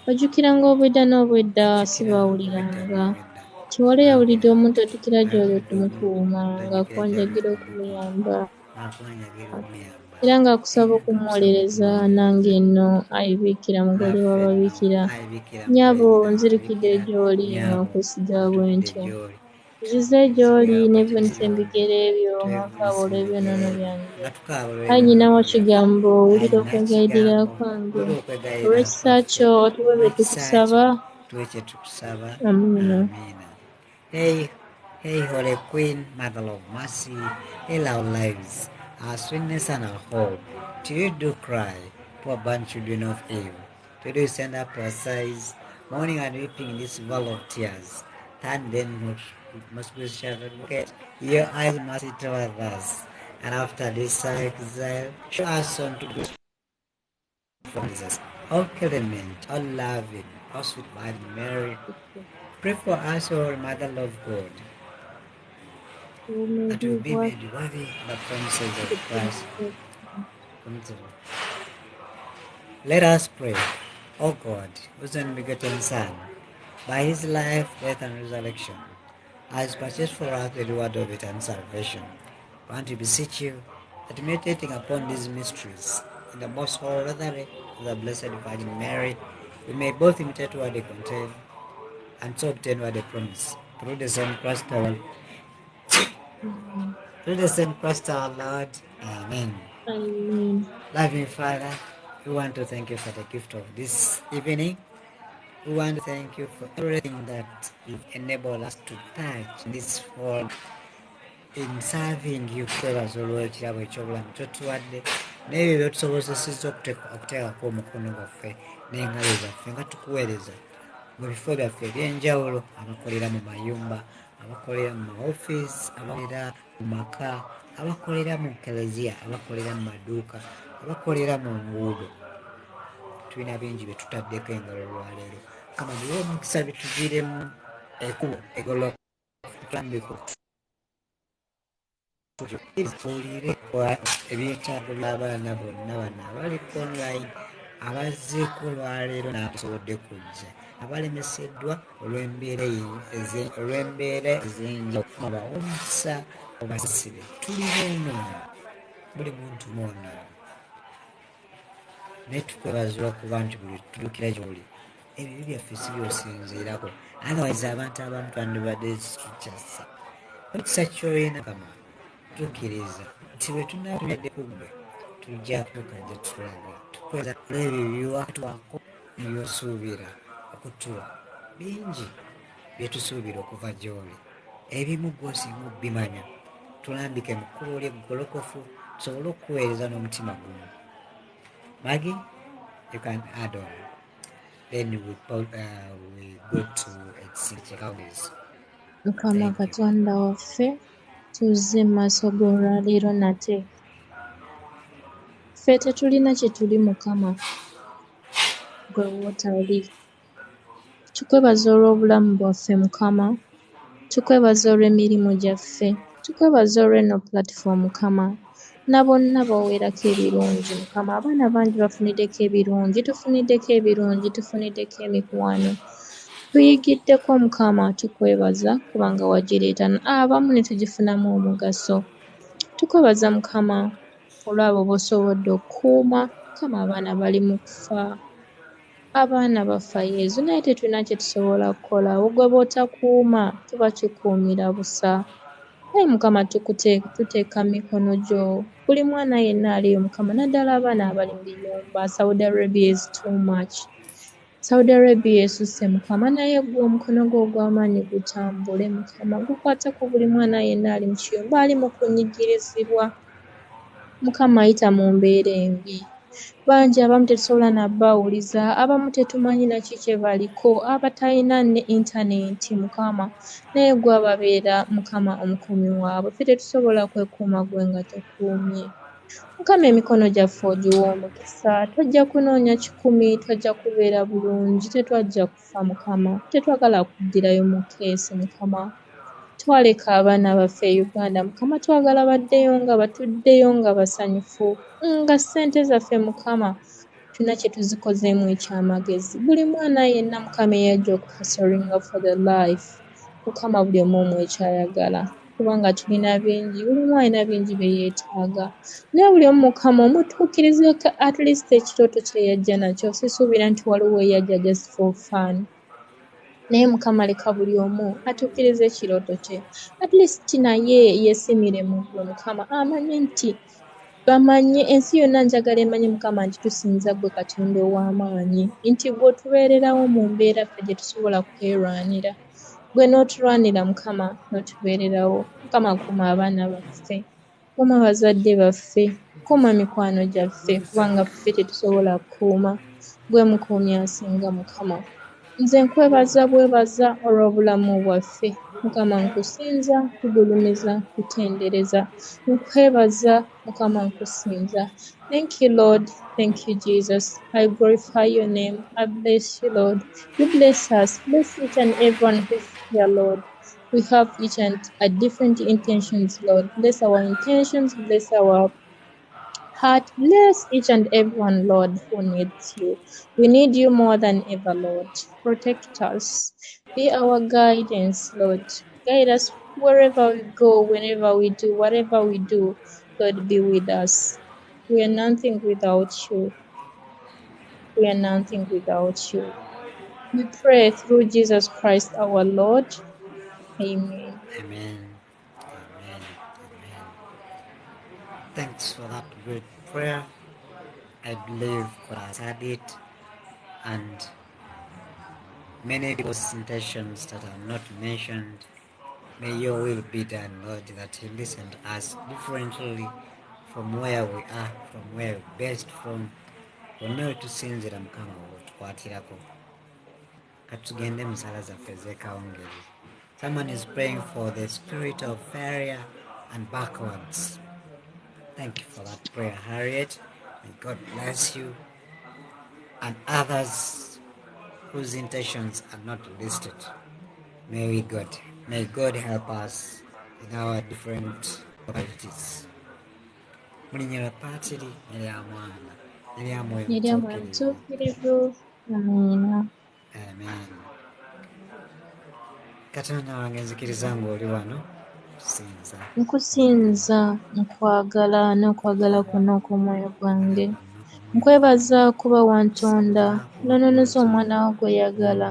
Ojjukiranga obwedda n'obwedda si baawuliranga. Kiwala yawulidde omuntu addukira gy'oli okumukuuma, ng'akwanjagira okumuyamba. Era ng'akusaba okumuwolereza, nange nno, Ayi Biikira mugole w'ababiikira, nnyabo nzirikidde gy'oli n'okwesiga bwe ntyo. Nzize gy'oli neevunisa ebigere ebyo nga nkaaba olw'ebyonoono byange. Ayi nnyina wa kigambo, wulira okwegayirira kwange. Olw'ekisa kyo otuwe bye tukusaba. tuwe kye tukusaba. Amiina. Amiina. Hey, hey, Holy Queen, Mother of Mercy, hail our lives, our sweetness and our hope. To you do cry, poor born children of Eve. To you send up our sighs, mourning and weeping in this valley of tears. Turn then, most gracious advocate, your eyes mercy toward us, and after this our exile, show us unto good from Jesus. O clement, O loving, O sweet Virgin Mary, pray for us, O Mother of God, that we be Obuumiribwa made worthy of the promises of Christ. Let us pray. O God, whose only begotten Son, by his life, death, and resurrection, has purchased for us the reward of eternal salvation, we want to beseech you that meditating upon these mysteries in the most holy rosary of the Blessed Virgin Mary, we may both imitate what they contain and so obtain what they promise. Through the same Christ our Through the same Christ our Lord. Amen. Amen. Loving Father, we want to thank you for the gift of this evening. We want to thank you for everything that you've enabled us to touch in this world in serving you. Twebaza olw'ekirabo eky'obulamu kyotuwadde n'ebyo byotusobozesezza okuteekako omukono gwaffe n'engalo zaffe nga tukuweereza mu bifo byaffe eby'enjawulo, abakolera mu mayumba, abakolera mu maofiisi, abakolera mu maka, abakolera mu keleziya, abakolera mu maduuka, abakolera mu nguudo. Tulina bingi bye tutaddeko engalo olwaleero. Kama niwe omukisa bituviiremu ekkubo egolofu tutambiko tubuulire ebyetaago by'abaana bonna bano abaliko online abazzeeko olwaleero n'abasobodde kujja abalemeseddwa olw'embeera ez'enjawulo bawunyisa obasibe tuli boonoona buli muntu mwonoona naye tukwebazibwa kuba nti buli tudukira gy'oli ebibi byaffe si byosinziirako otherwise abantu abamu twandibadde tukyassa ekisa ky'olina kama tukkiriza nti bwe tunaatulidde ku ggwe tujja tukajja tutulaga tukweza ebyo byewatwako nebyosuubira okutuwa bingi byetusuubira okuva gy'oli ebimu gw'osinga okubimanya tulambike mu kkubo lyeggolokofu tusobole okuweereza n'omutima gumu Maggie, you can add on. Then we go to Ssenkasi. Mukama Katonda waffe tuzze mu maaso g'olwaleero nate. Ffe tetulina kye tuli Mukama, gwe wootali. Tukwebaza olw'obulamu bwaffe Mukama, tukwebaza olw'emirimu gyaffe, tukwebaza olw'eno platform Mukama, na bonna baweerako ebirungi Mukama. Abaana bangi bafuniddeko ebirungi, tufuniddeko emikwano. Tuyigiddeko Mukama, tukwebaza kubanga wagireeta abamu ne tugifunamu omugaso. Tukwebaza Mukama olw'abo b'osobodde okukuuma. Mukama, abaana bali mu kufa, abaana bafa Yezu, naye tetulina kye tusobola kukola. Gwe b'otakuuma tuba kikuumira busa. Naye Mukama tuteeka mu mikono gyo. Buli mwana yenna aliyo Mukama, naddala abaana abali mu biyumba. Saudi Arabia is too much. Saudi Arabia esusse Mukama, naye gwe omukono gwo ogw'amaanyi gutambule Mukama, gukwate ku buli mwana yenna ali mu kiyumba, ali mu kunyigirizibwa. Mukama, ayita mu mbeera embi. Bangi abamu tetusobola na bbawuliza, abamu tetumanyi na ki kye baliko, abatalina ne intaneti Mukama, naye gwe ababeera Mukama omukuumi waabwe. Ffe tetusobola kwekuuma gwe nga tokuumye. Mukama, emikono gyaffe ogiwa omukisa, tojja kunoonya kikumi, tojja kubeera bulungi, tetwajja kufa Mukama, tetwagala kuddirayo mu keesi Mukama. Twaleka abaana baffe e Uganda Mukama, twagala baddeyo nga batuddeyo nga basanyufu, nga ssente zaffe Mukama tulina kye tuzikozeemu eky'amagezi. Buli mwana yenna Mukama eyajja okuhasoringa for the life Mukama, buli omu omuwe ky'ayagala kubanga tulina bingi, buli omu alina bingi bye yeetaaga. Naye buli omu Mukama omutuukirizeko at least ekirooto kye yajja nakyo. Sisuubira nti waliwo eyajja just for fun. Naye Mukama leka buli omu atuukirize ekirooto kye. At least naye yeesimire mu ggwe Mukama, amanye nti bamanye ensi yonna njagala emanye Mukama nti tusinza ggwe Katonda ow'amaanyi, nti ggwe otubeererawo mu mbeera ffe gye tusobola kwerwanira. Ggwe n'otulwanira Mukama, n'otubeererawo. Mukama, kuuma abaana baffe, kuuma bazadde baffe, kuuma mikwano gyaffe kubanga ffe tetusobola kukuuma. Ggwe mukuumi asinga Mukama. Nze nkwebaza bwebaza olw'obulamu bwaffe. Mukama, nkusinza, nkugulumiza, nkutendereza. Nkwebaza Mukama, nkusinza. Thank you Lord, thank you Jesus. I glorify your name. I bless you Lord. You bless us. Bless each and everyone who's here Lord. We have each and a different intentions Lord. Bless our intentions, bless our heart. Bless each and everyone, Lord, who needs you. We need you more than ever, Lord. Protect us. Be our guidance, Lord. Guide us wherever we go, whenever we do, whatever we do. Lord, be with us. We are nothing without you. We are nothing without you. We pray through Jesus Christ our Lord. Amen. Amen. Amen. Amen. Thanks for that great prayer. I believe God has heard it, and many people's intentions that are not mentioned, may your will be done, Lord, that you listen to us differently from where we are, from where we're based from. Wonna tusinzira Mukama otukwatirako katugende mu nsala zaffe ez'ekawungezi. Someone is praying for the spirit of failure and backwards. Thank you for that prayer, Harriet. May God bless you. And others whose intentions are not listed. May God help us in our different mulinnya lwa paatiri eryamwana eryamwoyo Eryamwe omutuukirivu. omutuukirivu. Amiina. Amen. Katonda wange nzikiriza ng'oli wano kusinza. Nkusinza, nkwagala n'okwagala kwonna okw'omwoyo gwange. Nkwebaza kuba wantonda, n'ononoza omwana wo gwe yagala,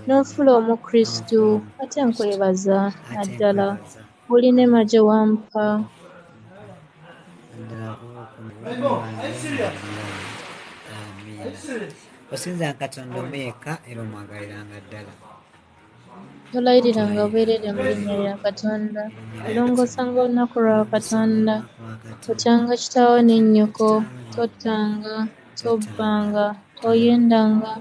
n'onfula omukristu, ate nkwebaza naddala buli neema gye wampa. Osinza Katonda omeeka era omwagaliranga ddala. Tolayiriranga bwereere mu linnya lya Katonda, olongoosanga olunaku lwa Katonda, otyanga kitaawo ne nnyoko, tottanga, tobbanga, toyendanga,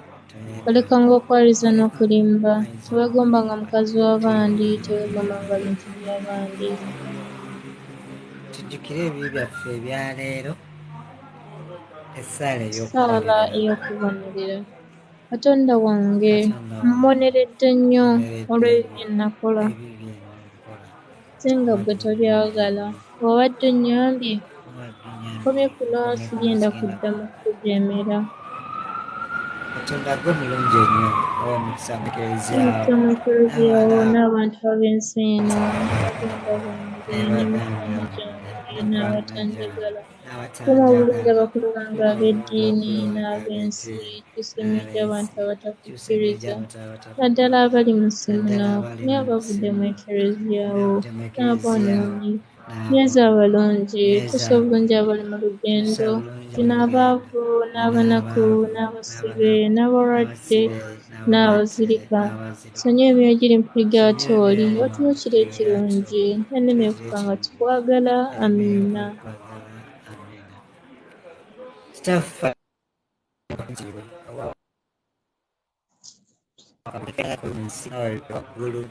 olekanga okwaliza n'okulimba, teweegombanga mukazi w'abandi, teweegombanga bintu by'abandi. Tujjukire ebibi byaffe ebya leero, essaala Saala ey'okubonerera. Katonda wange, mmuboneredde nnyo olw'ebibi bye nakola. Ate nga ggwe tobyagala, bw'obadde onnyambye, nkomye kuno sigenda kuddamu kukujeemera. Katonda gwe mulungi ennyo, owa omukisa mu Ekeleziyaawo n'abantu ab'ensi eno, n'abaganda bange, n'emikwano gyange, n'abatanjagala. Kuuma obulungi abakulu bange ab'eddiini n'ab'ensi, tusemedde abantu abatakukkiriza, naddala abali mu nsi muno, n'abavudde mu ekeleziyaawo, n'aboonoomi, nyweza abalungi, tusa obulungi abali mu lugendo, zino abaavu, n'abanaku, n'abasibe, n'abalwadde, n'abazirika. Sonyiwa emyoyo giri mu purigaatooli, otunuukire ekirungi, n'ennenefuka nga tukwagala. Amiina. Kitaffe waggulu,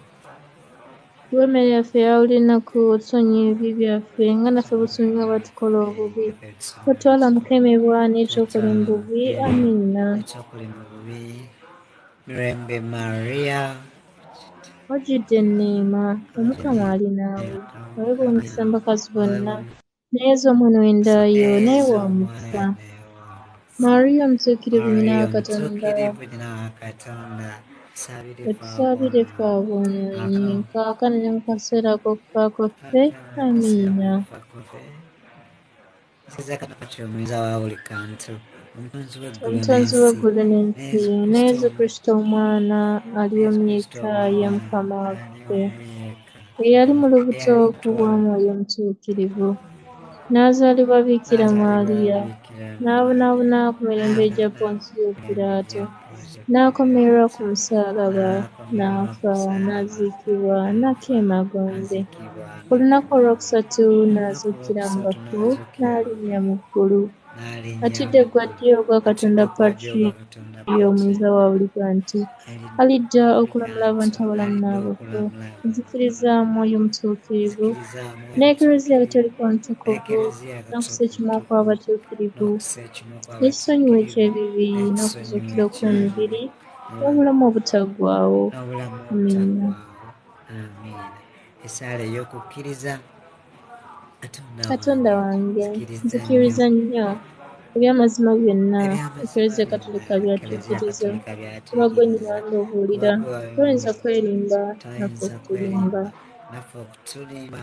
Tuwa emmere yaffe eya buli lunaku, otusonyiwe ebibi byaffe nga naffe bwe tusonyiwa abatukola obubi. Totwala mu kukemebwa n'ekyokola mu bubi. Amiina. Mirembe Maria, Wajjudde enneema, Omukama ali naawe, weebwa omukisa mu bakazi bonna, naye Yesu omwana w'endaayo naye wa mukisa. Mariya omutuukirivu nnyina wa Katonda, otusaabire ffe aboonoonyi, kaakano ne mu kaseera k'okufa kwaffe. Amiina. omuyinza wa buli kantu, Omutonzi w'eggulu n'ensi, ne Yesu Kristo omwana alyomyeka ye Mukama waffe, eyali mu lubuto ku bwa Mwoyo Omutuukirivu, n'azaalibwa Bikira Maaliya, n'abonaabona ku mirembe gya Ponsiyo Piraato, n'akomererwa ku musaalaba, n'afa, n'aziikibwa, n'akka emagombe. Ku lunaku olwokusatu n'azuukira mu bafu, n'alinnya mu ggulu. Atudde eggwa ddyo ogwa Katonda Patriyo omuyinza wa buli kantu, alidda okulamula abantu abalamu n'abafu. Nzikiriza Mwoyo Omutuukirivu, n'Eklezia Katolika Omutukuvu, n'okussa ekimu okw'abatuukirivu, n'ekisonyiwo eky'ebibi, n'okuzuukira okw'emibiri, n'obulamu obutaggwaawo. Amiina. Essaala ey'okukkiriza. Katonda wange, nzikiriza nnyo eby'amazima byonna Eklezia Katolika by'atuukiriza, kuba ggwe nnyina ondobuulira, toyinza kwerimba naffe okutulimba.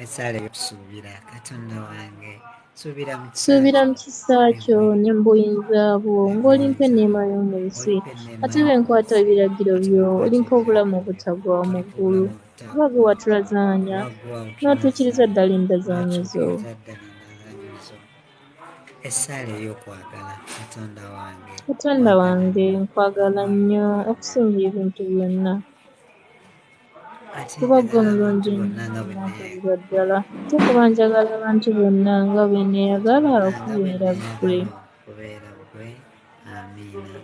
Essaala ey'okusuubira. Katonda wange, Suubira mu kisa kyo ne mu buyinza bwo, ng'olimpa enneema y'omu nsi, ate bwe nkwata ebiragiro byo, olimpa obulamu obutaggwaawo mu ggulu, kuba ggwe watulazaanya, n'otuukiriza ddala endazanyo zo. Essaala ey'okwagala. Katonda wange, Katonda wange, nkwagala nnyo okusinga ebintu byonna, kuba ggwe mulungi n'akulirwa ddala, ate kuba njagala abantu bonna nga bwe neeyagala okubeera ggwe. Amiina.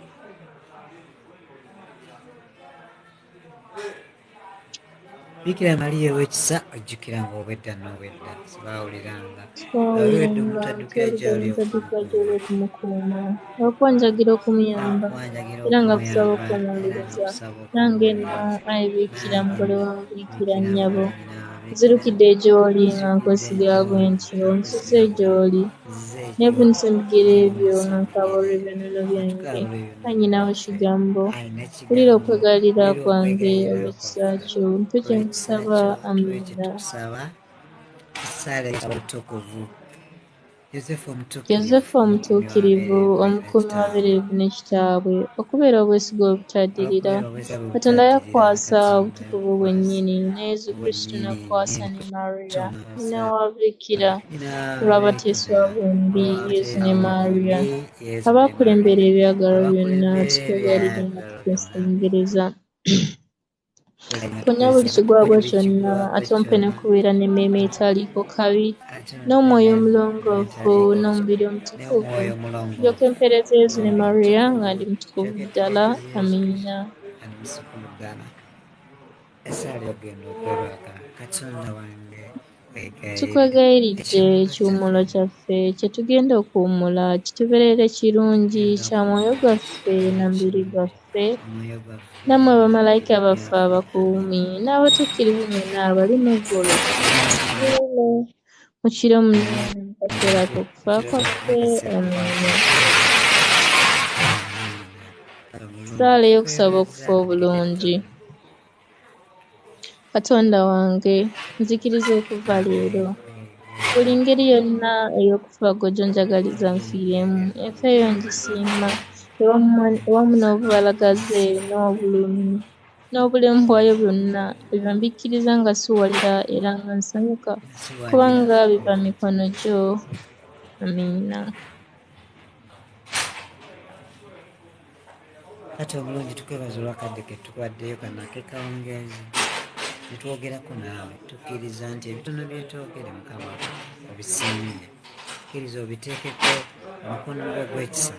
Bikira Maria ow'ekisa, ojjukira ng'obwedda n'obwedda sibaawuliranga Twawuliranga twaddukira gy'oli okumukuuma, okwanjagira okumuyamba, era nga kusaba okwomwongereza. Nange nno, Ayi Biikira, mugole wa Biikira nnyabo, Nzirukidde gy'oli nga nkwesiga bwentyo, nsuze gy'oli, neevunisa mu bigere byo nga nkaabula ebyonoono byange. Ayi nnyinawo kigambo, wulira okwegayirira kwange olw'ekisa kyo, mpa kye nkusaba. Amiina. Yozefu omutuukirivu, omukuumi w'abaleevu ne kitaabwe, okubeera obwesigwa obutaddirira. Katonda yakwasa obutukuvu bwennyini, ne Yezu Kristo n'akukwasa ne Mariya, nnyina wa Bikira, olw'abateeswa bombi, Yezu ne Mariya, abaakulembera ebyagalwa byonna, tukwegayiridde nga tukwesa Omuweereza. Mponya buli kigwagwa kyonna, ate ompe ne kubeera n'emmeeme etaliiko kabi, n'omwoyo omulongoofu, n'omubiri omutukuvu, ndyoke mpeereze Yezu ne Mariya nga ndi mutukuvu ddala. Amiina. Tukwegayiridde ekiwummulo kyaffe kye tugenda okuwummula kitubeerere kirungi, kya mwoyo gwaffe na mubiri gwaffe, nammwe bamalayika baffe abakuumi, n'abatuukirivu mwenna abali mu ggulu, mu kiro muno mu kaseera k'okufa kwaffe. Amiina. Ssaala ey'okusaba okufa obulungi. Katonda wange, nzikiriza okuva leero buli ngeri yonna ey'okufa ggwe njagaliza nfiiremu, enfa eyo ngisiima, ewamu n'obubalagaze n'obulumi n'obulemu bwayo byonna, ebyo mbikkiriza nga siwalira era nga nsanyuka, kubanga biva mu mikono gyo. Amiina. Kati omulungi tukwebaza olwakadde ke tukwaddeyo kano ak'ekawungeezi ne twogerako naawe, tukkiriza nti ebitono byetwogere Mukama obisiimye, kkiriza obiteekeko omukono gwo ogw'ekisa.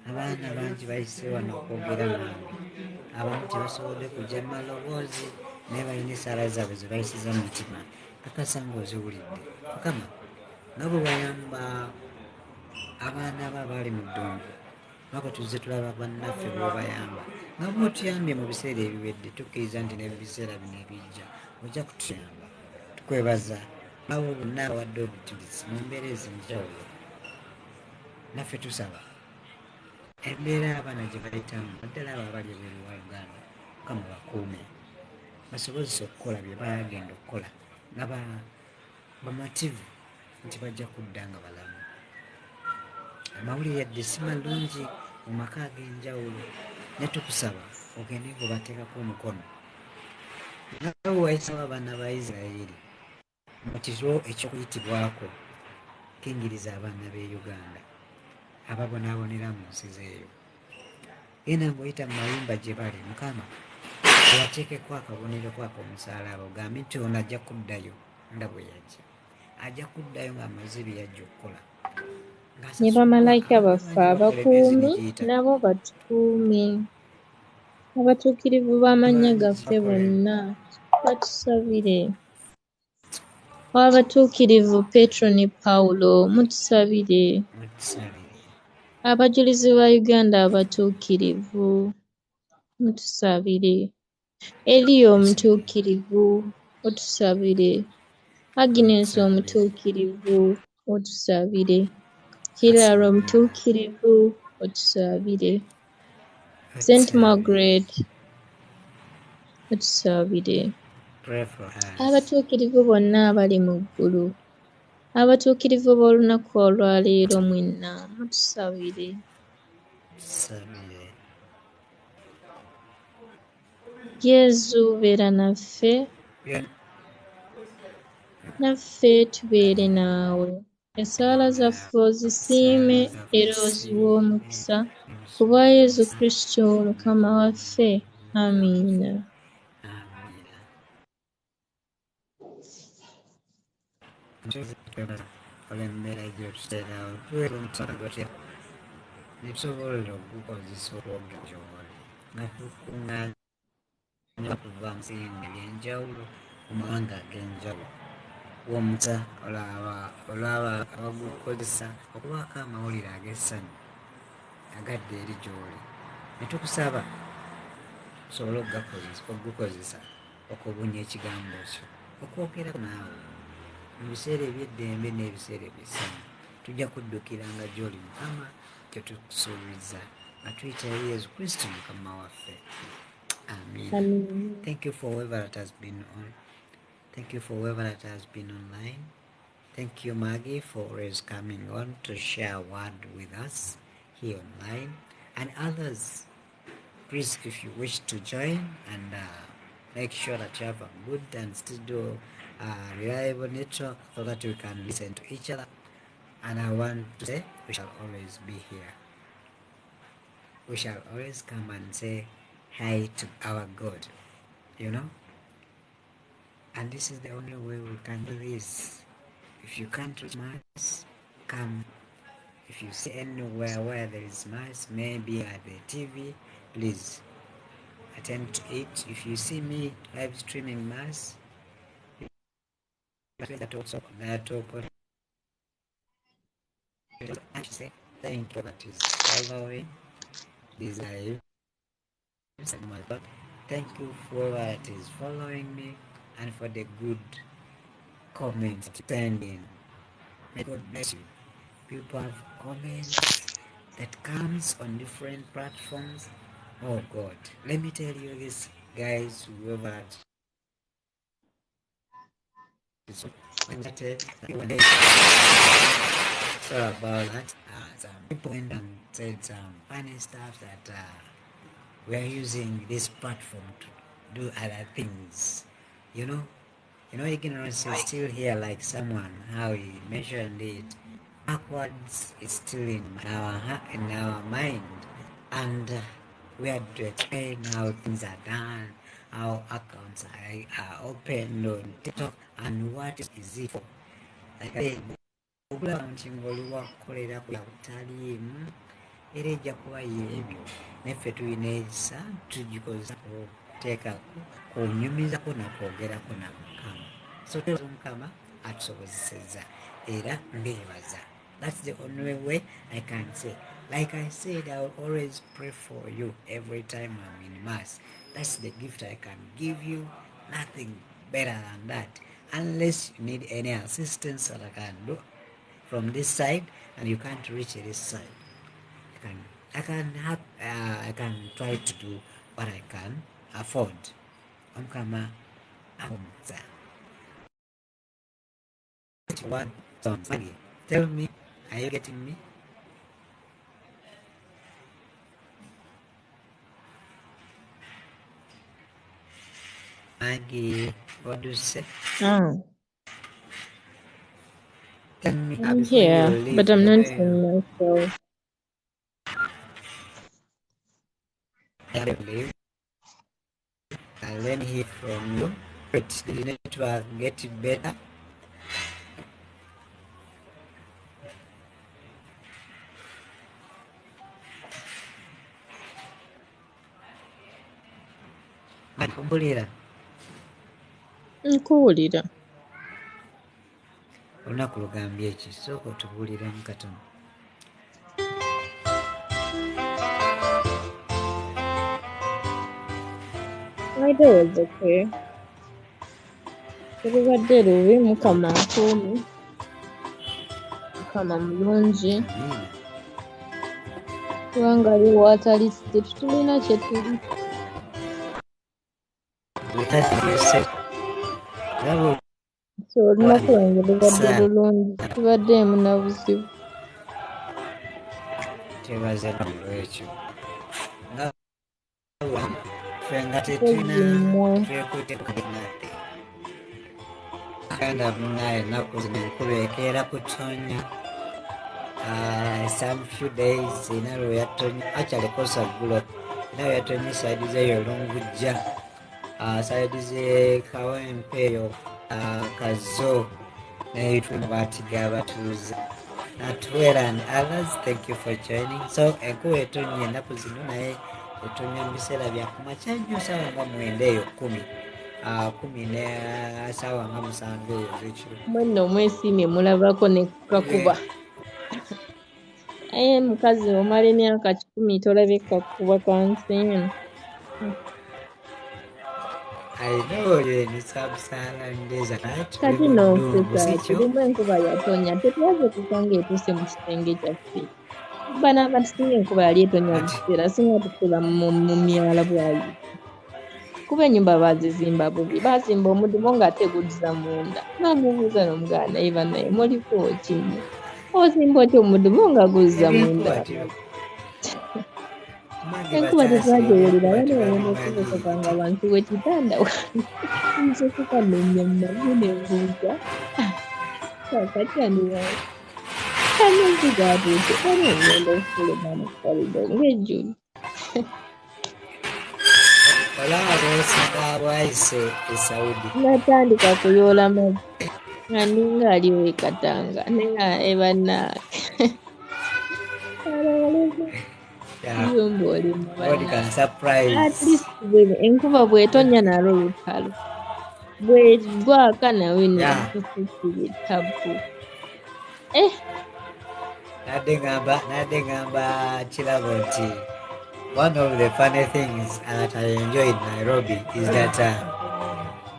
Abaana bangi bayise wano okwogera naawe, abamu tebasobodde kujja mu maloboozi naye balina essaala zaabwe ze bayisiza mu mutima, kakasa ng'oziwulidde Mukama, nga bwe wayamba abaana abo abaali mu ddungu, nako tuzze tulaba bannaffe b'obayamba, nga bw'otuyambye mu biseera ebiwedde, tukkiriza nti ne mu biseera bino ebijja ojja kutuyamba. Tukwebaza abo bonna abawadde obujjulizi mu mbeera ez'enjawulo, naffe tusaba embeera abaana gye bayitamu, naddala abo abali ebweru wa Uganda, Mukama bakuume, basobozese okukola bye bagenda okukola nga bamativu nti bajja kudda nga balamu. Amawulire yadde si malungi mu maka ag'enjawulo, ne tukusaba ogende ng'obateekako omukono nga bwe wayisawo abaana ba Isirayiri mu kiro eky'okuyitibwako. Kingiriza abaana b'e Uganda ababonaabonera mu nsi zeeyo, genda ng'oyita mu mayumba gye bali, Mukama obateekeko akabonero kwako omusaalaba, ogambe nti ono ajja kuddayo nga bwe yajja, ajja kuddayo ng'amaze bye yajja okukola. Ne bamalayika baffe abakuumi nabo batukuume, abatuukirivu b'amannya gaffe bonna batusabire. Abatuukirivu Petro ne Pawulo mutusabire. Abajulizi ba Uganda abatuukirivu mutusabire. Eliyo omutuukirivu otusabire. Agnes omutuukirivu otusabire. Hilary omutuukirivu otusabire. St. Margaret otusabire. Abatuukirivu bonna abali mu ggulu, abatuukirivu b'olunaku olwaleero mwenna mutusabire. Yezu beera naffe, naffe tubeere naawe. Essaala zaffe ozisiime era oziwe omukisa, ku bwa Yezu Kristo Mukama waffe. Amiina. Embeera gy'otuteerawo tuweera omutima gotya ne tusobola okugukozesa okwogera gy'oli nga tukuŋŋaanya okuva mu biseera eby'enjawulo mu mawanga ag'enjawulo. W'omukisa olwaba abagukozesa okubaako amawulire ag'essanyu agadda eri gy'oli, ne tukusaba tusobole okugukozesa okubunya ekigambo kyo. okwogerako naawe mu biseera ebyeddembe n'ebiseera eby'essanyu. Tujja kuddukiranga gy'oli Mukama, kye tukusuubiza nga tuyita Yesu Kristo Mukama waffe. Amen. Amen. Thank you for whoever that has been on. Thank you for whoever that has been online. Thank you, Maggie, for always coming on to share a word with us here online. And others, please, if you wish to join and make sure that you have a good and steady, reliable network so that we can listen to each other. And I want to say, we shall always be here. We shall always come and say hi to our God, you know? And this is the only way we can do this. If you can't reach Mass, come. If you see anywhere where there is Mass, maybe at the TV, please attend to it. If you see me live streaming Mass, that also say thank you that is following this live. Thank you for that is following me and for the good comments sending. May God bless you. People have comments that comes on different platforms. Oh God, let me tell you this, guys, whoever so about that, some people went and said some funny stuff that we are using this platform to do other things. You know, ignorance is still here, like someone how he mentioned it. Backwards is still in our mind, and we are to explain how things are done, how accounts are opened on TikTok, and what is it for. Like I said, okulaba nti ng'oli wakukolera ku butaliimu era ejja kuba y'ebyo, naffe tulina ekisa tugikozesa kuteekako kunyumizako nakwogerako na Mukama. So twebaza Mukama atusobozesezza era mbeebaza. That's the only way I can say. Like I said, I will always pray for you every time I'm in Mass. That's the gift I can give you. Nothing better than that. Unless you need any assistance that I can do from this side and you can't reach this side. I can try to do what I can afford. Omukama amuza. What sounds funny? Tell me, are you getting me? Maggie, what do you say? Oh, Tell me I'm before you here, leave. but I'm not seeing myself. Leave. Let me hear from you. Wait, the network get better. Mpulira. Nkuwulira. Olunaku lugambye eki, sooka otubuuliremu katono. Friday was okay. Terubadde lubi, Mukama nkuumi. Mukama mulungi. Amiina. Kubanga aliwo atali tetulina kye tuli. So olunaku lwange lubadde lulungi. Tubaddemu na buzibu. Twebaza olwekyo. Ffe nga tetulina twekutte nate. Agenda munaye ennaku zino enkuba ekeera kutonya. Some few days ina lwe yatonye actually kosa ggulo ina lwe yatonye saidi zeeyo Olungujja, saidi ze Kawempe eyo, Kazo n'ebituli Batiga abatuuze. Natwera and others, thank you for joining. So enkuba etonye ennaku zino naye etonnya mu biseera bya kumakya nnyo ssaawa nga 9 eyo 10 ne ssaawa nga 7 eyo ez'ekiro. Mwenna omwesiimye mulabako ne kakuba. Mukazi omala emyaka 10 tolabye kakuba kansi eno. know you're in sub-Saharan desert, right? Kati Ddungu n'okusa si kyo? kulimu enkuba yatonya tetwaze kusanga etuuse mu kisenge kyaffe. Banaba tusinga enkuba yali etonya Kati buseera singa tutuula mu myala bwayi. Kuba ennyumba baazizimba bubi, baazimba omudumo ng'ate guddiza munda. N'omubuuza n'omugamba naye bannaye muliko ki mmwe? Ozimba otya omudumo nga guzza munda? ebyenkuba tumange Enkuba bataasi tetwagiwulira ebyenkuba waliwo ne tebabimanyi tusobokanga wansi w'ekitanda nsosoka n'ennyamnamu ne mbuuza kaakati ani wansi amazzi gaatuuse era ngenda okufuluma mu kalido ng'ejjulu. olaba bw'osinga bwayise e Saudi. Natandika kuyoola mazzi nga ninga aliwo ekatanga naye nga ebannange alowoleza yumba olimu What can bannange. At surprise? least enkuba bw'etonya nalwo lutalo bw'egwaka nawe netusikiri tabu. Nadde ngamba kirabo nti one of the funny things that I enjoy in Nairobi is that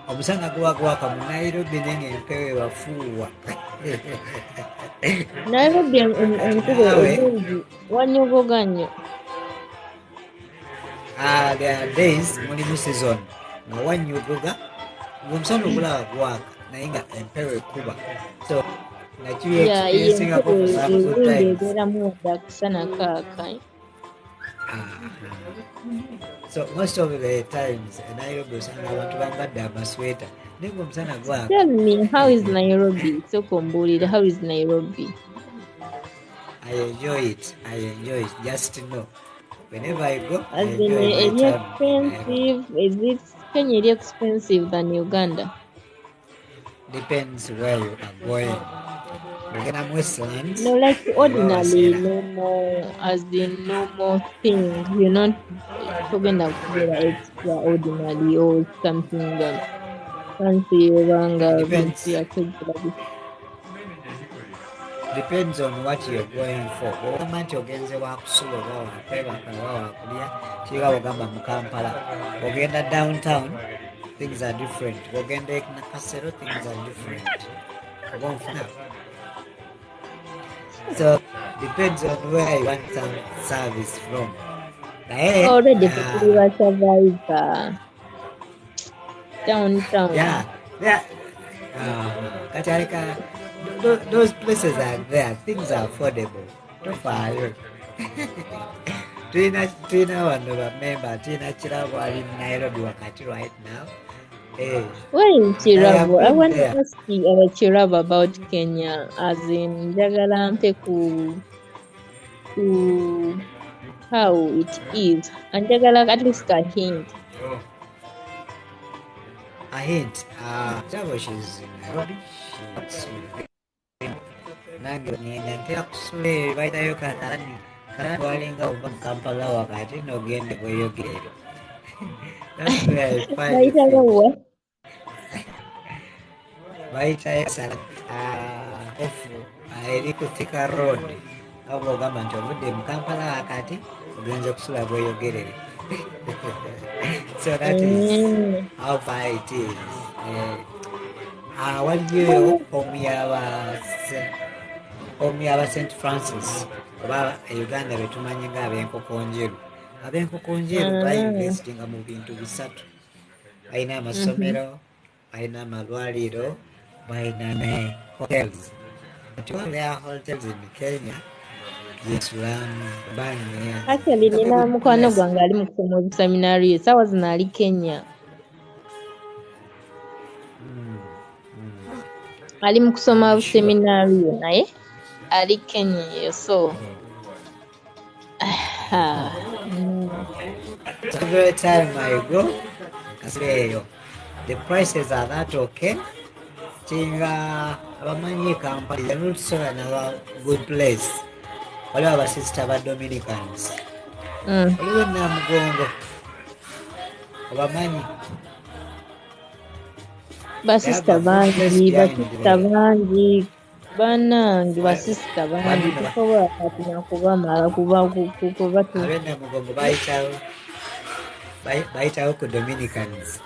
omusana guba gwaka mu Nairobi naye ng'empewo ewafuuwa. Nairobi enkuba obungi wanyogoga nnyo. There are days mulimu season nga wannyogoga ng'omusana ogulaba gwaka naye nga empewo ekuba, so nakiri experiencingako for some good times. Ebeeramu wadde akasana kaaka. So most of the times Nairobi osanga abantu bambadde amasweta naye ng'omusana gwaka. Tell me, how is Nairobi? Soko mbuulire, how is Nairobi? I enjoy it just to know whenever I go I As in, enjoy my is it town. expensive? Is it Kenya is expensive than Uganda? Depends where you are going. Again, I'm Westland. No, like ordinarily normal, as in normal things. You're not Tugenda kubeera extraordinary or something fancy obanga bintu yategera. Depends on what you're going for. Ogamba nti ogenze wakusula oba wakwebaka oba wakulya kiga ogamba mu Kampala. Ogenda downtown, things are different. Ogenda e Nakasero, things are different. So depends on where you want some service from. Already we survive downtown. Yeah. Katarika, those places are there. Things are affordable. Don't fire. Tina one of a member, Tina Chirabo are in Nairobi wakati right now. Hey. Where in Chirabo? I want to ask you Chirabo about Kenya, as in Jagalampe ku how it is. And Jagala at least a hint. A hint. Chirabo, she's in Nairobi. She's nantera kusula bayitayo katalani walinga oba mu Kampala wakati n'ogende kweyogere. That's where I find it. Bayitayo ofu eri ku Thika Road aba ogamba nti ovudde mu Kampala wakati ogenze kusula bweyogerere. So that is how far it is. Waliyo omuyaba St. Francis oba Uganda betumanyi nga ab'enkokonjeru. Ab'enkokonjeru bayinvestinga mu bintu bisatu. Bayina amasomero, bayina amalwaliro, bayina ne hotels. There are hotels in Kenya. Actually, nina mukwano gwange ali mu kusoma obuseminari essaawa zino ali Kenya. Ali mu kusoma buseminari naye ali Kenya eyo, so every time I go the prices are that okay. Tinga abamanyi Kampala they not so another good place. Waliwo abasisita ba Dominicans. Waliwo Namugongo obamanyi. Basisita bangi bannange basisita bangi tusobola kati nakubamala kuba ab'e Namugongo bayitawo ku Dominicans.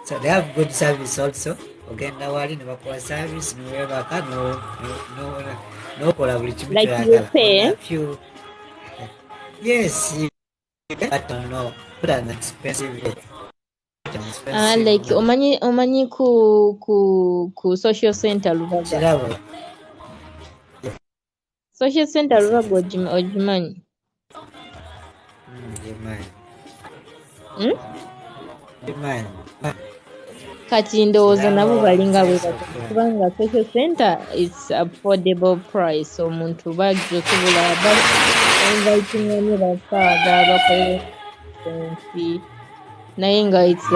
So they have good service also. Ogenda wali ne bakola service niwebaka nokola buli kimu Like you kyoyagala. pay? On a few, yes, but no, put an expensive rate. Like omanyi ku social center Lubaga. Kirabo. Social center Lubaga ogimanyi? Gimanyi. Kati ndowooza nabo balinga bwe batono kubanga social center it's affordable price omuntu bajja osobola invitinga ne basaaba bakolera expense naye nga it's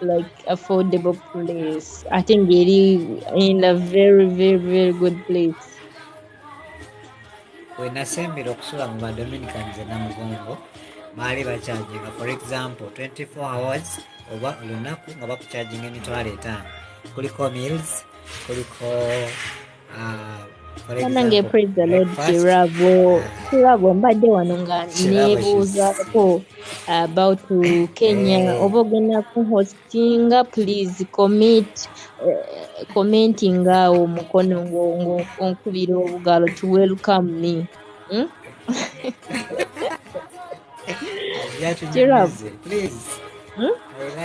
like affordable place ate ng'eri in a very very very good place. Wenasembera okusula mu badominicans e Namugongo baali bakyajinga for example 24 hours oba olunaku nga bakukyajinga $5 kuliko meals kuliko Nange praise the Lord Kirabo mbadde wano nga neebuuzaako about Kenya oba ogenda kuhostinga please commenting awo mukono ng'onkubira obugalo to welcome me.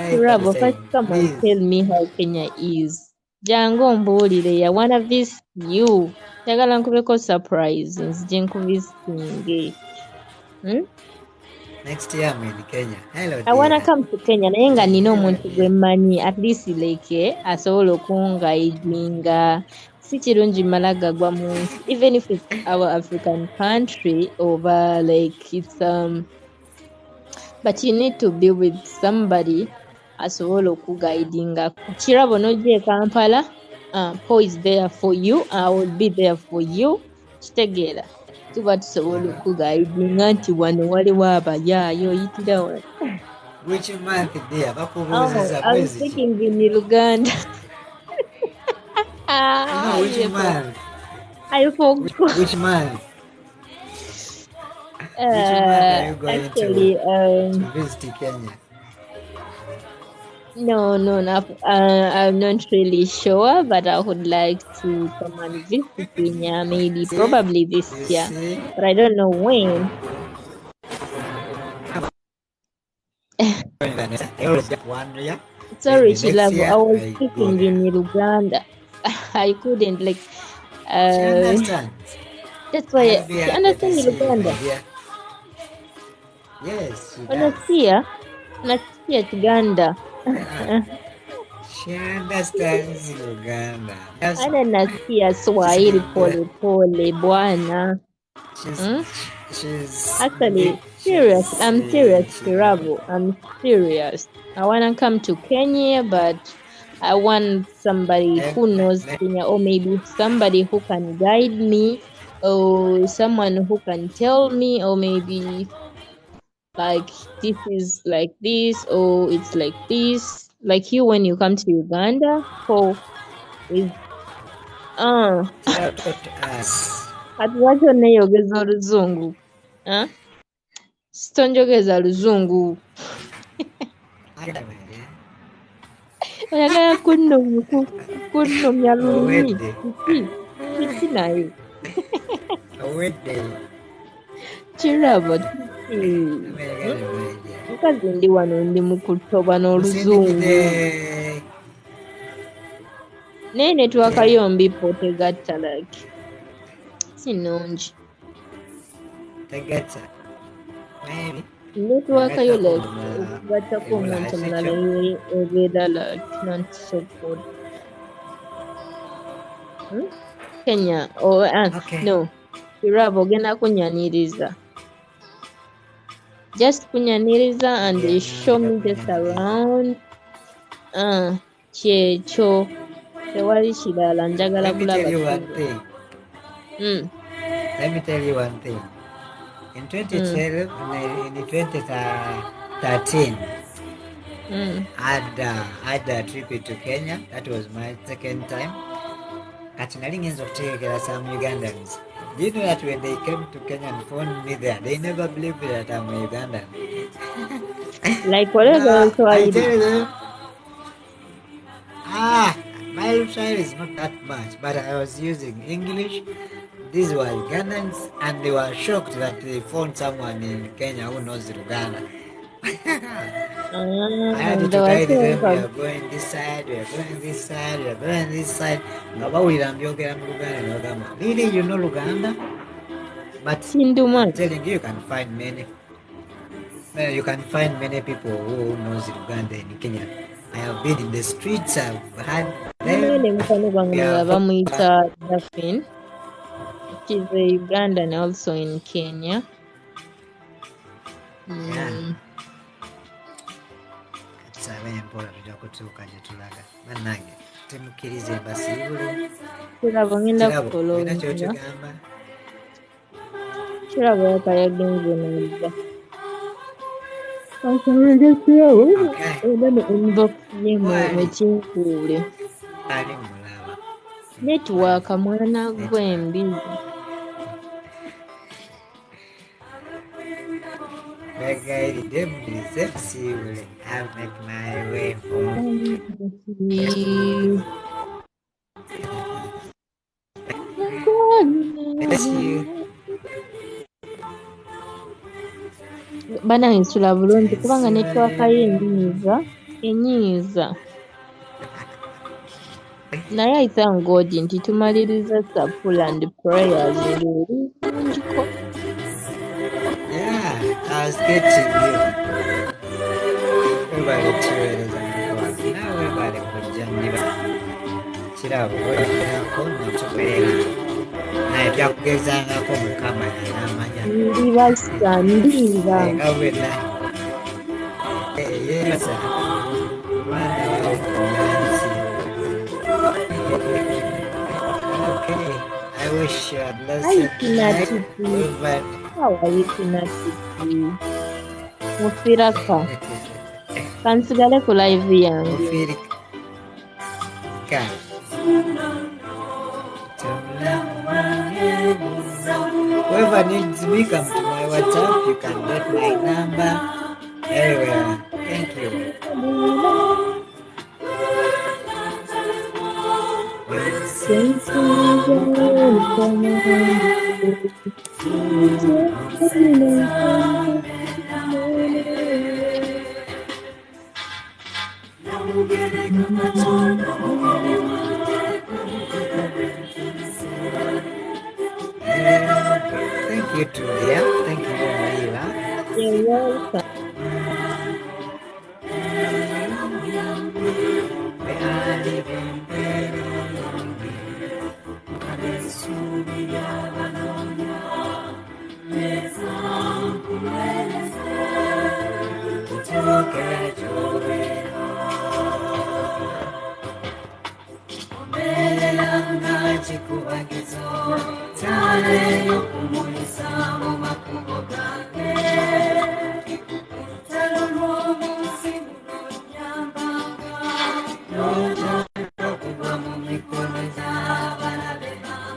Kirabo, first come and tell me how Kenya is. Jangu ombuulire ya wanna visit you. Njagala nkubeko surprise nzije nkuvisitinge. Next year I'm in Kenya. Hello, I wanna come to Kenya naye nga nina omuntu gwe mmanyi at least like asobola okungaidinga. Si kirungi mmala gagwa mu nsi even if it's our African country over like it's but you need to be with somebody asobola okuguidinga. Kirabo n'ojja e Kampala, Paul is there for you, I will be there for you. Kitegeera tuba tusobola okuguidinga nti wano waliwo abayaayo oyitira wano. Which month dear? I was speaking in Luganda. Which month? I forgot. Which month? Which month are you going actually, to visit Kenya? No, I'm not really sure, but I would like to come and visit Kenya, maybe probably this year, but I don't know when. Sorry, Chilavo, I was speaking in Uganda. I couldn't like. That's why you understand Uganda. Yes. Unasikia Uganda. She understands Uganda. Ana nasikia Swahili pole pole bwana. She's actually serious. I'm serious, Kirabo. I'm serious. I wanna come to Kenya, but I want somebody who knows Kenya, or maybe somebody who can guide me, or someone who can tell me, or maybe like this is like this, or it's like this. Like you when you come to Uganda, so is atuwacho neyogeza oluzungu sitonjogeza luzungu oyagala kunnomya lulimi kiki naye kirabo mukazi ndi wano ndi mukutoba n'oluzungu naye netwakayo mbipo tegatta like sinungi netwakayo like okugattako omuntu omulala ebeera like not so good. Kenya no Kirabo ogenda kunyaniriza just kunyaniriza and they show me just around kyekyo tewali kirala njagala kulaba. Let me tell you one thing. In 2012, in 2013, I had a trip to Kenya. That was my second time. Kachinalingins of Tigera, some Ugandans. Do you know that when they came to Kenya and found me there, they never believed that I'm a Ugandan. Like whatever. I tell them, Swahili is not that much, but I was using English. These were Ugandans, and they were shocked that they found someone in Kenya who knows Luganda. I had to guide them, we are going this side, we are going this side, we are going this side. Really, you know Luganda? But I'm telling you, you can find many. You can find many people who knows Uganda in Kenya. I have been in the streets, I've had them. Bamwita Daphne. She's a Ugandan also in Kenya. Yeah. Mpola tujja kutuuka gye tulaga bannange temukkirize mbasiibule kirabo olina kyokigamba kirabo yaka yagenze n'adda era ne inbox ye mukinkuule ali mulaba netiwaaka mwana gw'embi begairidde mukkirize siibule I'll make my way home. Bless you. Bana nsula bulungi kubanga netiwaaka ye enyiiza naye I thank God nti tumaliriza Sapule and prayers ng'eri bulungiko. Yeah, I was getting you. Webale tuweereza mukwano nawe webale kujjanjaba kirabo oyako natubeera naye byakugezangako Mukama n'amanya Ndibasa ndiba nga bwena yeebasa mwana waokunansi. Okay, I wish you a blessed night. How are you tonight? Mufiraka kansigale ku live yange Mufirika whoever needs me, come to my WhatsApp. You can get my number everywhere. Thank you. Thank you, Julia. Thank you, Leila. You're welcome.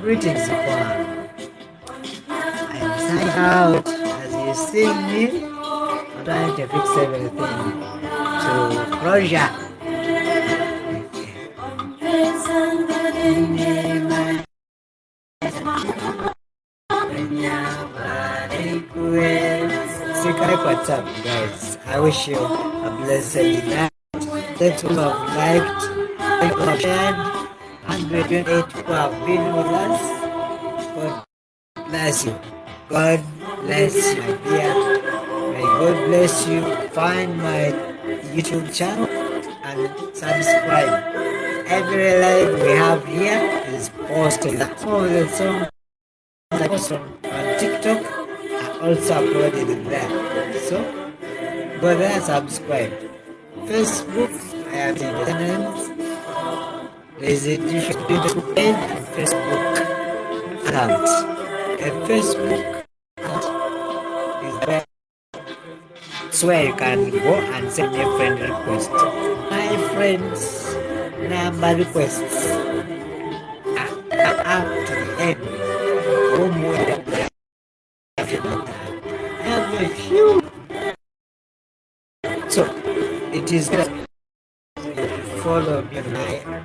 Greetings, Juan. I am signing out as you see me. I'm trying to fix everything to closure. What's up, guys? I wish you a blessed night. Thanks for have liked, thanks for have shared. 128 people have been with us. God bless you. God bless you, my dear. May God bless you. Find my YouTube channel and subscribe. Every live we have here is posted. Some of the songs I post on TikTok are also uploaded there. So go there and subscribe. Facebook, I have the channels. There's a different Facebook page and Facebook account. A Facebook account is where you can go and send me a friend request. My friends number requests are up to the end. Omuweereza. I have a few. So it is good. Follow me on my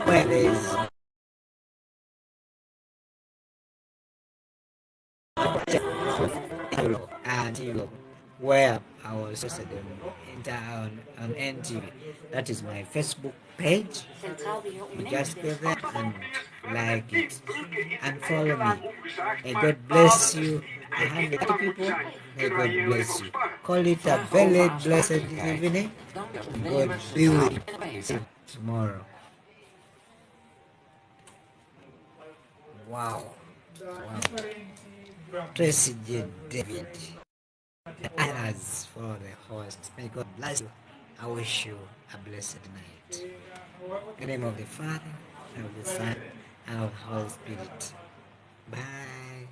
where there is and Europe, where I was posted on NTV. That is my Facebook page. You just go there and like it and follow me. May God bless you. 100 people. May God bless you. Call it a very blessed evening. God be with you. See you tomorrow. Wow. Tracy J. David. Others for the host. May God bless you. I wish you a blessed night. In the name of the Father, and of the Son, and of the Holy Spirit. Bye.